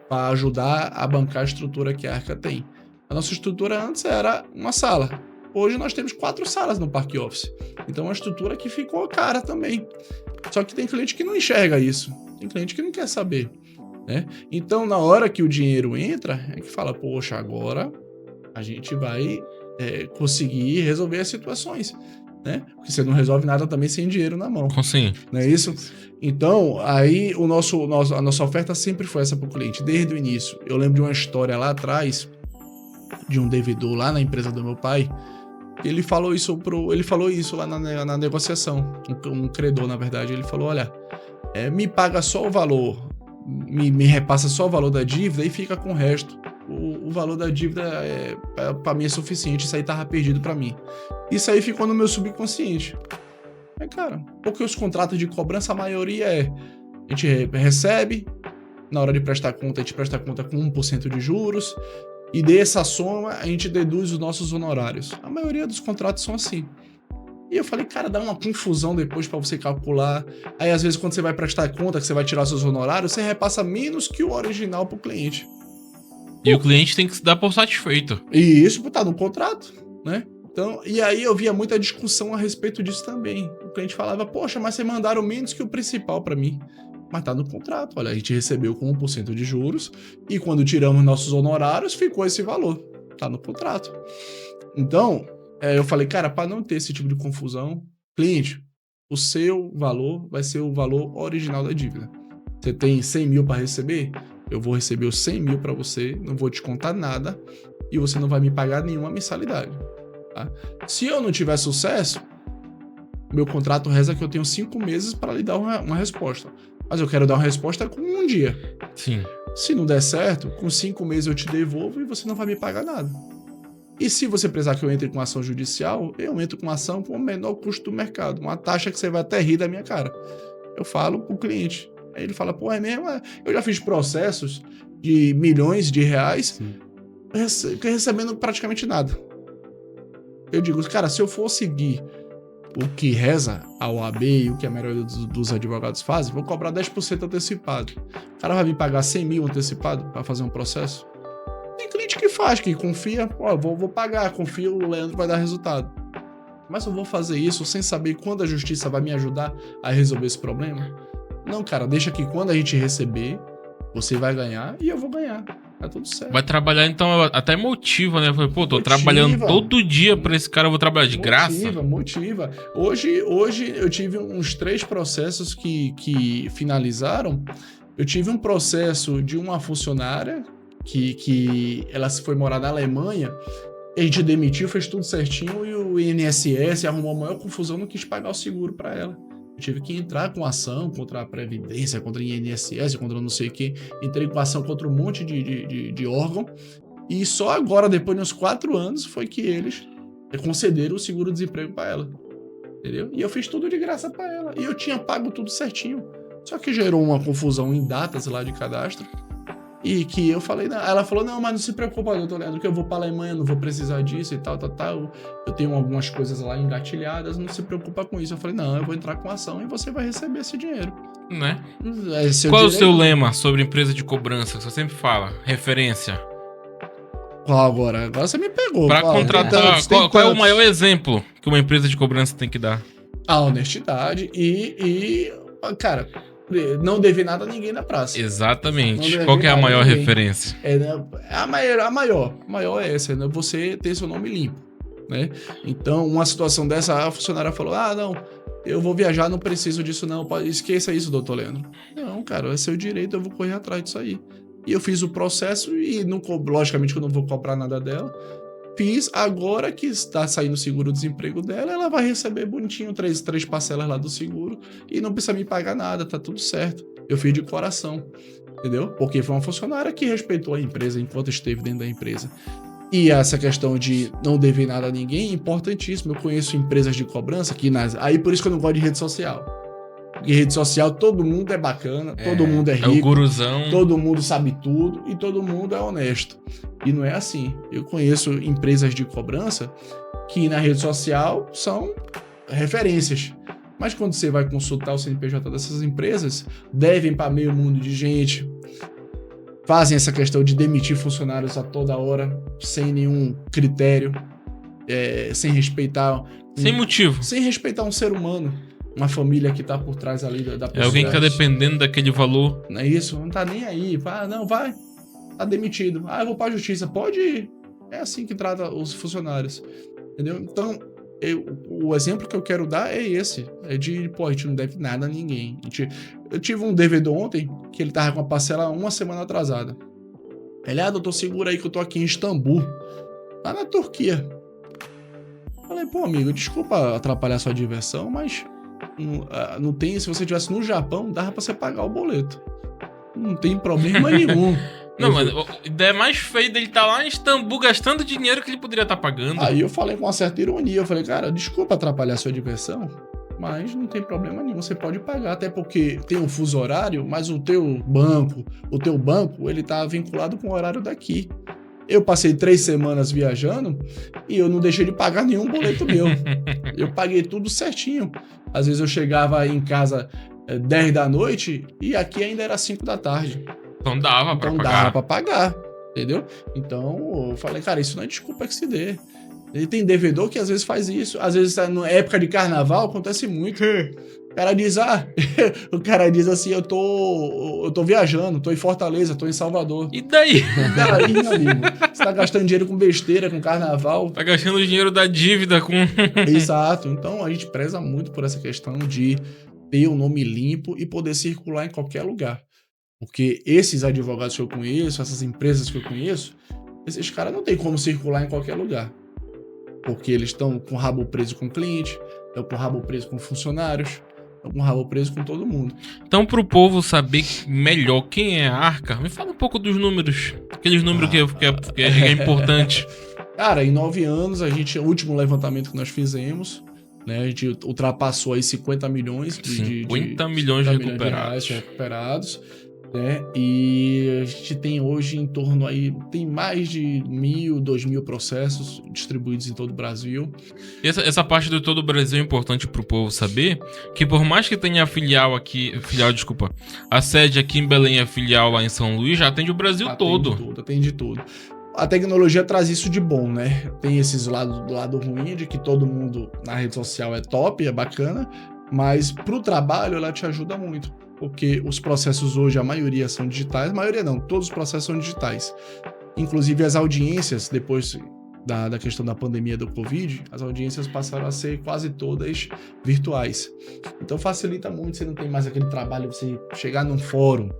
para ajudar a bancar a estrutura que a Arca tem. A nossa estrutura antes era uma sala. Hoje nós temos 4 salas no Parque Office. Então é uma estrutura que ficou cara também. Só que tem cliente que não enxerga isso. Tem cliente que não quer saber, né? Então, na hora que o dinheiro entra, é que fala, poxa, agora a gente vai conseguir resolver as situações, né? Porque você não resolve nada também sem dinheiro na mão. Sim. Não é isso? Então, aí a nossa oferta sempre foi essa para o cliente, desde o início. Eu lembro de uma história lá atrás, de um devedor lá na empresa do meu pai. Ele falou isso lá na negociação, um credor, na verdade. Ele falou, olha, me paga só o valor, me repassa só o valor da dívida e fica com o resto. O valor da dívida para mim é suficiente, isso aí tava perdido para mim. Isso aí ficou no meu subconsciente. Cara, porque os contratos de cobrança, a maioria a gente recebe, na hora de prestar conta, a gente presta conta com 1% de juros, e dessa soma a gente deduz os nossos honorários. A maioria dos contratos são assim. E eu falei, cara, dá uma confusão depois para você calcular. Aí às vezes quando você vai prestar conta, que você vai tirar seus honorários, você repassa menos que o original pro cliente. E o cliente tem que se dar por satisfeito. E isso tá no contrato, né? Então, e aí eu via muita discussão a respeito disso também. O cliente falava, poxa, mas vocês mandaram menos que o principal para mim. Mas tá no contrato. Olha, a gente recebeu com 1% de juros e quando tiramos nossos honorários, ficou esse valor. Tá no contrato. Então, eu falei, cara, para não ter esse tipo de confusão, cliente, o seu valor vai ser o valor original da dívida. Você tem 100 mil para receber? Eu vou receber os 100 mil para você, não vou te contar nada e você não vai me pagar nenhuma mensalidade. Tá? Se eu não tiver sucesso, meu contrato reza que eu tenho 5 meses para lhe dar uma resposta. Mas eu quero dar uma resposta com um dia. Sim. Se não der certo, com 5 meses eu te devolvo e você não vai me pagar nada. E se você precisar que eu entre com ação judicial, eu entro com ação com o menor custo do mercado. Uma taxa que você vai até rir da minha cara. Eu falo pro cliente. Aí ele fala, pô, é mesmo? Eu já fiz processos de milhões de reais recebendo praticamente nada. Eu digo, cara, se eu for seguir o que reza a OAB e o que a maioria dos advogados fazem, vou cobrar 10% antecipado. O cara vai me pagar 100 mil antecipado para fazer um processo? Tem cliente que faz, que confia, vou pagar, confio, o Leandro vai dar resultado. Mas eu vou fazer isso sem saber quando a justiça vai me ajudar a resolver esse problema? Não, cara, deixa que quando a gente receber, você vai ganhar e eu vou ganhar. Tá tudo certo. Vai trabalhar, então, até motiva, né? Pô, tô trabalhando todo dia pra esse cara, eu vou trabalhar de graça. Motiva. Hoje eu tive uns 3 processos que finalizaram. Eu tive um processo de uma funcionária que ela foi morar na Alemanha, a gente demitiu, fez tudo certinho e o INSS arrumou a maior confusão, não quis pagar o seguro pra ela. Eu tive que entrar com ação contra a Previdência, contra a INSS, contra não sei o que. Entrei com ação contra um monte de órgão. E só agora, depois de uns 4 anos, foi que eles concederam o seguro-desemprego para ela. Entendeu? E eu fiz tudo de graça para ela. E eu tinha pago tudo certinho. Só que gerou uma confusão em datas lá de cadastro. E que eu falei, não. Ela falou, não, mas não se preocupa, doutor Leandro, que eu vou para a Alemanha, não vou precisar disso e tal. Eu tenho algumas coisas lá engatilhadas, não se preocupa com isso. Eu falei, não, eu vou entrar com ação e você vai receber esse dinheiro. Né? Qual é o seu lema sobre empresa de cobrança? Que você sempre fala, referência. Qual agora? Agora você me pegou. Para contratar, qual é o maior exemplo que uma empresa de cobrança tem que dar? A honestidade e cara... Não dever nada a ninguém na praça. Exatamente. Qual que é a maior referência? A maior é essa, né? Você ter seu nome limpo, né? Então, uma situação dessa, a funcionária falou, não, eu vou viajar, não preciso disso não, esqueça isso, doutor Leandro. Não, cara, é seu direito, eu vou correr atrás disso aí. E eu fiz o processo e, logicamente, que eu não vou cobrar nada dela. Fiz, agora que está saindo o seguro-desemprego dela, ela vai receber bonitinho 3 parcelas lá do seguro e não precisa me pagar nada, tá tudo certo. Eu fiz de coração, entendeu? Porque foi uma funcionária que respeitou a empresa enquanto esteve dentro da empresa. E essa questão de não dever nada a ninguém é importantíssimo. Eu conheço empresas de cobrança que... Aí por isso que eu não gosto de rede social. Porque rede social todo mundo é bacana, todo mundo é rico. É o guruzão. Todo mundo sabe tudo e todo mundo é honesto. E não é assim. Eu conheço empresas de cobrança que na rede social são referências. Mas quando você vai consultar o CNPJ dessas empresas, devem para meio mundo de gente, fazem essa questão de demitir funcionários a toda hora, sem nenhum critério, sem respeitar... Sem motivo. Sem respeitar um ser humano, uma família que tá por trás ali da É alguém que tá dependendo daquele valor. Não é isso? Não tá nem aí. Não, vai. Tá demitido. Eu vou pra justiça. Pode ir. É assim que trata os funcionários. Entendeu? Então, o exemplo que eu quero dar é esse. É de, a gente não deve nada a ninguém. Eu tive um devedor ontem que ele tava com a parcela 1 semana atrasada. Ele, doutor, segura aí que eu tô aqui em Istambul. Lá na Turquia. Falei, amigo, desculpa atrapalhar sua diversão, mas não tem... Se você estivesse no Japão, dava pra você pagar o boleto. Não tem problema nenhum. Não, mas a ideia mais feia dele estar lá em Istambul gastando dinheiro que ele poderia estar pagando. Aí eu falei com uma certa ironia, eu falei, cara, desculpa atrapalhar sua diversão, mas não tem problema nenhum, você pode pagar, até porque tem um fuso horário, mas o teu banco, ele tá vinculado com o horário daqui. Eu passei 3 semanas viajando e eu não deixei de pagar nenhum boleto meu. Eu paguei tudo certinho. Às vezes eu chegava em casa 10 da noite e aqui ainda era 5 da tarde. Então dava pra pagar, entendeu? Então eu falei, cara, isso não é desculpa que se dê. Ele tem devedor que às vezes faz isso. Às vezes na época de carnaval acontece muito. O cara diz, assim, eu tô viajando, tô em Fortaleza, tô em Salvador. E daí? E daí, meu amigo? Você tá gastando dinheiro com besteira, com carnaval. Tá gastando o dinheiro da dívida com... Exato. Então a gente preza muito por essa questão de ter o nome limpo e poder circular em qualquer lugar. Porque esses advogados que eu conheço, essas empresas que eu conheço, esses caras não tem como circular em qualquer lugar. Porque eles estão com o rabo preso com o cliente, estão com o rabo preso com funcionários, estão com o rabo preso com todo mundo. Então, pro povo saber melhor quem é a Arca, me fala um pouco dos números. Aqueles números que é importante. Cara, em 9 anos, o último levantamento que nós fizemos, né, a gente ultrapassou aí 50 milhões de milhões de recuperados. recuperados. Né? E a gente tem hoje em torno aí, tem mais de 1.000, 2.000 processos distribuídos em todo o Brasil. E essa parte de todo o Brasil é importante pro povo saber que por mais que tenha a sede aqui em Belém e a filial lá em São Luís, já atende o Brasil todo. Atende tudo. A tecnologia traz isso de bom, né? Tem esses lado ruim de que todo mundo na rede social é top, é bacana, mas pro trabalho ela te ajuda muito. Porque os processos hoje, a maioria são digitais. A maioria não, todos os processos são digitais. Inclusive as audiências, depois da questão da pandemia do Covid, as audiências passaram a ser quase todas virtuais. Então facilita muito, você não tem mais aquele trabalho de você chegar num fórum,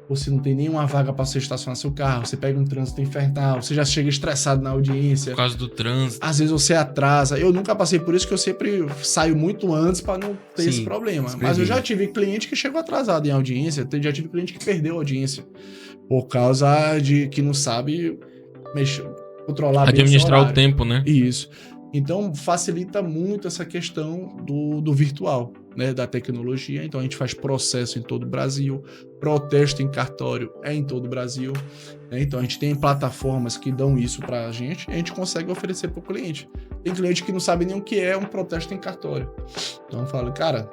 você não tem nenhuma vaga para você estacionar seu carro, você pega um trânsito infernal, você já chega estressado na audiência. Por causa do trânsito. Às vezes você atrasa. Eu nunca passei por isso, que eu sempre saio muito antes para não ter esse problema. Mas eu já tive cliente que chegou atrasado em audiência, já tive cliente que perdeu a audiência por causa de que não sabe controlar bem administrar o tempo, né? Isso. Então facilita muito essa questão do virtual, né, da tecnologia. Então a gente faz processo em todo o Brasil, protesto em cartório em todo o Brasil, né? Então a gente tem plataformas que dão isso pra gente e a gente consegue oferecer pro cliente. Tem cliente que não sabe nem o que é um protesto em cartório. Então eu falo, cara,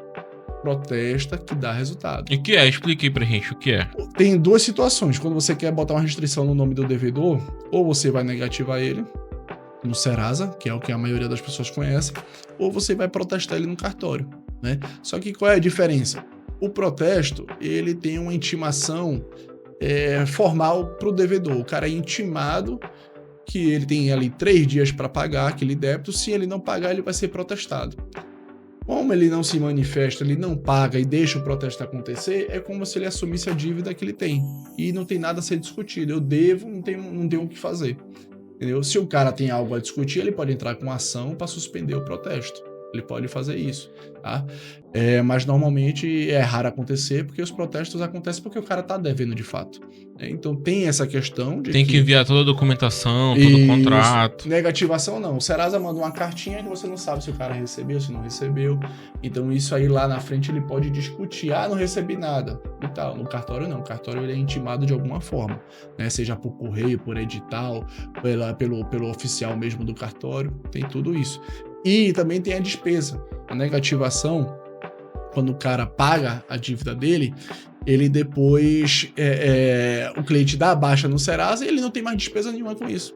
protesta que dá resultado. E o que é? Explique aí pra gente o que é. Tem 2 situações. Quando você quer botar uma restrição no nome do devedor, ou você vai negativar ele no Serasa, que é o que a maioria das pessoas conhece, ou você vai protestar ele no cartório, né? Só que qual é a diferença? O protesto, ele tem uma intimação formal para o devedor. O cara é intimado que ele tem ali 3 dias para pagar aquele débito. Se ele não pagar, ele vai ser protestado. Como ele não se manifesta, ele não paga e deixa o protesto acontecer, é como se ele assumisse a dívida que ele tem. E não tem nada a ser discutido. Eu devo, não tenho o que fazer. Entendeu? Se o cara tem algo a discutir, ele pode entrar com ação para suspender o protesto. Ele pode fazer isso, tá? Mas normalmente é raro acontecer, porque os protestos acontecem porque o cara tá devendo de fato. Então tem essa questão de Tem que enviar toda a documentação, todo o contrato. Negativação não. O Serasa manda uma cartinha que você não sabe se o cara recebeu, se não recebeu. Então isso aí lá na frente ele pode discutir. Não recebi nada e tal. No cartório não. O cartório ele é intimado de alguma forma, né? Seja por correio, por edital, pelo oficial mesmo do cartório. Tem tudo isso. E também tem a despesa. A negativação, quando o cara paga a dívida dele, ele depois, o cliente dá a baixa no Serasa e ele não tem mais despesa nenhuma com isso.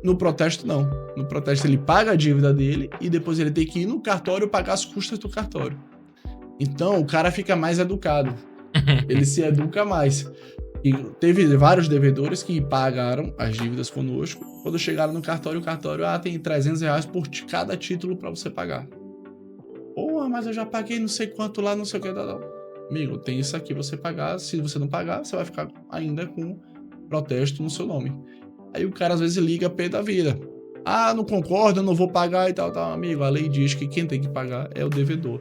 No protesto, não. No protesto, ele paga a dívida dele e depois ele tem que ir no cartório pagar as custas do cartório. Então, o cara fica mais educado. Ele se educa mais. E teve vários devedores que pagaram as dívidas conosco. Quando chegaram no cartório, o cartório tem R$300 por cada título para você pagar. Pô, mas eu já paguei não sei quanto lá, não sei o que. Não. Amigo, tem isso aqui você pagar. Se você não pagar, você vai ficar ainda com protesto no seu nome. Aí o cara às vezes liga pé da vida. Não concordo, eu não vou pagar e tal. Amigo, a lei diz que quem tem que pagar é o devedor.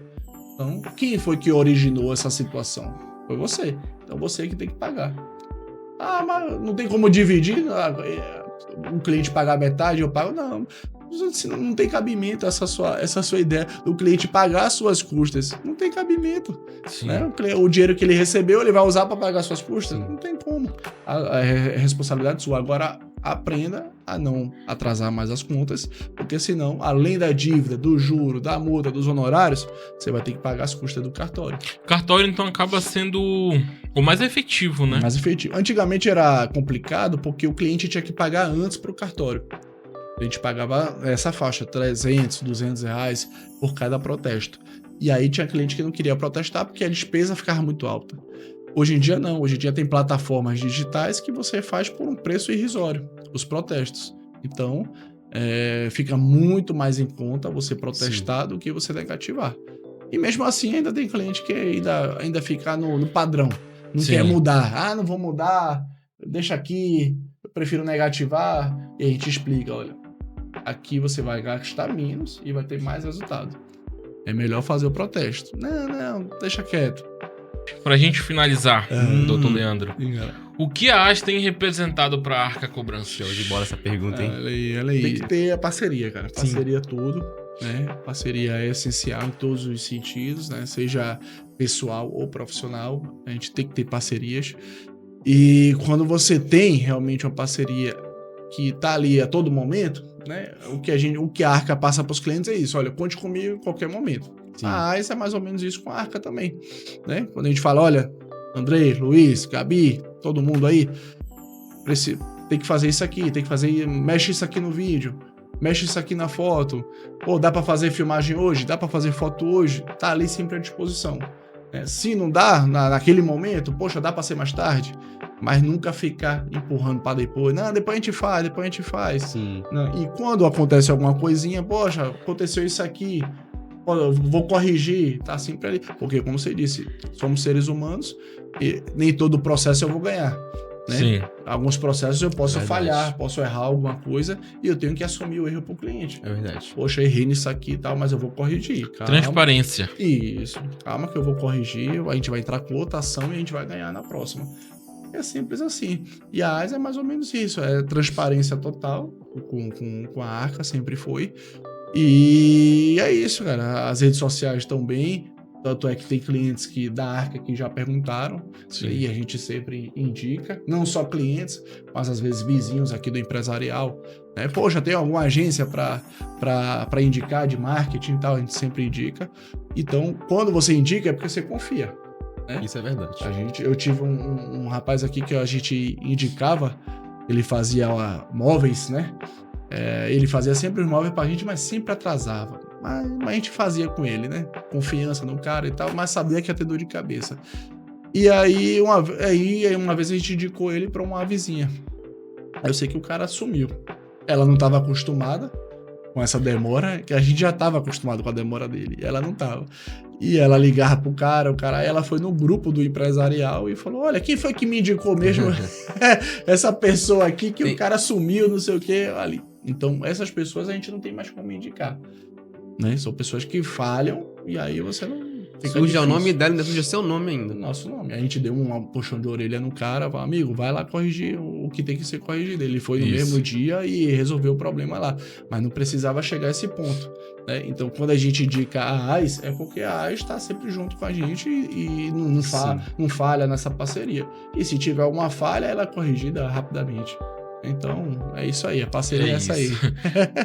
Então, quem foi que originou essa situação? Foi você. Então você que tem que pagar. Mas não tem como dividir? Um cliente pagar metade, eu pago? Não. Não tem cabimento essa sua ideia do cliente pagar as suas custas. Não tem cabimento. Né? O dinheiro que ele recebeu, ele vai usar para pagar as suas custas? Não tem como. A responsabilidade sua. Agora, aprenda a não atrasar mais as contas, porque senão, além da dívida, do juro, da multa, dos honorários, você vai ter que pagar as custas do cartório. Cartório, então, acaba sendo o mais efetivo, né? Mais efetivo. Antigamente era complicado porque o cliente tinha que pagar antes para o cartório. A gente pagava essa faixa, 300, 200 reais por cada protesto. E aí tinha cliente que não queria protestar porque a despesa ficava muito alta. Hoje em dia não, hoje em dia tem plataformas digitais que você faz por um preço irrisório, os protestos. Então, fica muito mais em conta você protestar do que você negativar. E mesmo assim ainda tem cliente que ainda fica no padrão, não quer mudar. Não vou mudar, deixa aqui, eu prefiro negativar. E a gente explica, olha, aqui você vai gastar menos e vai ter mais resultado. É melhor fazer o protesto. Não, deixa quieto. Pra gente finalizar, doutor Leandro, o que a AS tem representado pra Arca Cobrança? Show de bola essa pergunta, hein? Olha aí. Tem que ter a parceria, cara. Parceria tudo, né? Parceria é essencial em todos os sentidos, né? Seja pessoal ou profissional, a gente tem que ter parcerias. E quando você tem realmente uma parceria que tá ali a todo momento, né? O que a Arca passa para os clientes é isso. Olha, conte comigo em qualquer momento. Isso é mais ou menos isso com a Arca também, né? Quando a gente fala, olha, Andrei, Luiz, Gabi, todo mundo aí, tem que fazer isso aqui, mexe isso aqui no vídeo, mexe isso aqui na foto, dá para fazer filmagem hoje, dá para fazer foto hoje, tá ali sempre à disposição. Se não dá naquele momento, dá para ser mais tarde, mas nunca ficar empurrando para depois. Não, depois a gente faz. Sim. Não, e quando acontece alguma coisinha, aconteceu isso aqui, vou corrigir, tá sempre ali. Porque, como você disse, somos seres humanos e nem todo processo eu vou ganhar. Né? Sim. Alguns processos eu posso falhar, posso errar alguma coisa e eu tenho que assumir o erro pro cliente. É verdade. Errei nisso aqui e tal, mas eu vou corrigir. Calma. Transparência. Isso. Calma que eu vou corrigir, a gente vai entrar com lotação e a gente vai ganhar na próxima. É simples assim. E a AS é mais ou menos isso. É transparência total com a Arca, sempre foi. E é isso, cara. As redes sociais estão bem. Tanto é que tem clientes da Arca que já perguntaram. Sim. E a gente sempre indica. Não só clientes, mas às vezes vizinhos aqui do empresarial. Né? Poxa, tem alguma agência para indicar de marketing e tal. A gente sempre indica. Então, quando você indica é porque você confia. Né? Isso é verdade. Eu tive um rapaz aqui que a gente indicava. Ele fazia móveis, né? Ele fazia sempre os móveis pra gente, mas sempre atrasava. Mas a gente fazia com ele, né? Confiança no cara e tal, mas sabia que ia ter dor de cabeça. E aí, uma vez a gente indicou ele pra uma vizinha. Aí eu sei que o cara sumiu. Ela não estava acostumada com essa demora, que a gente já estava acostumado com a demora dele. E ela não estava. E ela ligava pro cara, ela foi no grupo do empresarial e falou, olha, quem foi que me indicou mesmo essa pessoa aqui que o cara sumiu, não sei o que, ali. Então, essas pessoas a gente não tem mais como indicar. né? São pessoas que falham e aí você não... Fica Surge o difícil. nome dela, ainda surge o seu nome ainda. Nosso nome. A gente deu um puxão de orelha no cara, falou, amigo, vai lá corrigir o que tem que ser corrigido. Ele foi no Isso. mesmo dia e resolveu o problema lá. Mas não precisava chegar a esse ponto, né? Então, quando a gente indica a AIS, é porque a AIS está sempre junto com a gente e não falha nessa parceria. E se tiver uma falha, ela é corrigida rapidamente. Então, é isso aí. A parceria é essa aí.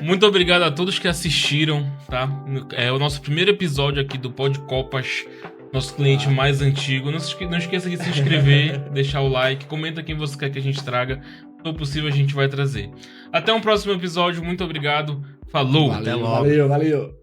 Muito obrigado a todos que assistiram, tá? É o nosso primeiro episódio aqui do Pod Copas, nosso cliente mais antigo. Não esqueça de se inscrever, deixar o like, comenta quem você quer que a gente traga. Se for possível, a gente vai trazer. Até um próximo episódio. Muito obrigado. Falou! Até logo. Valeu.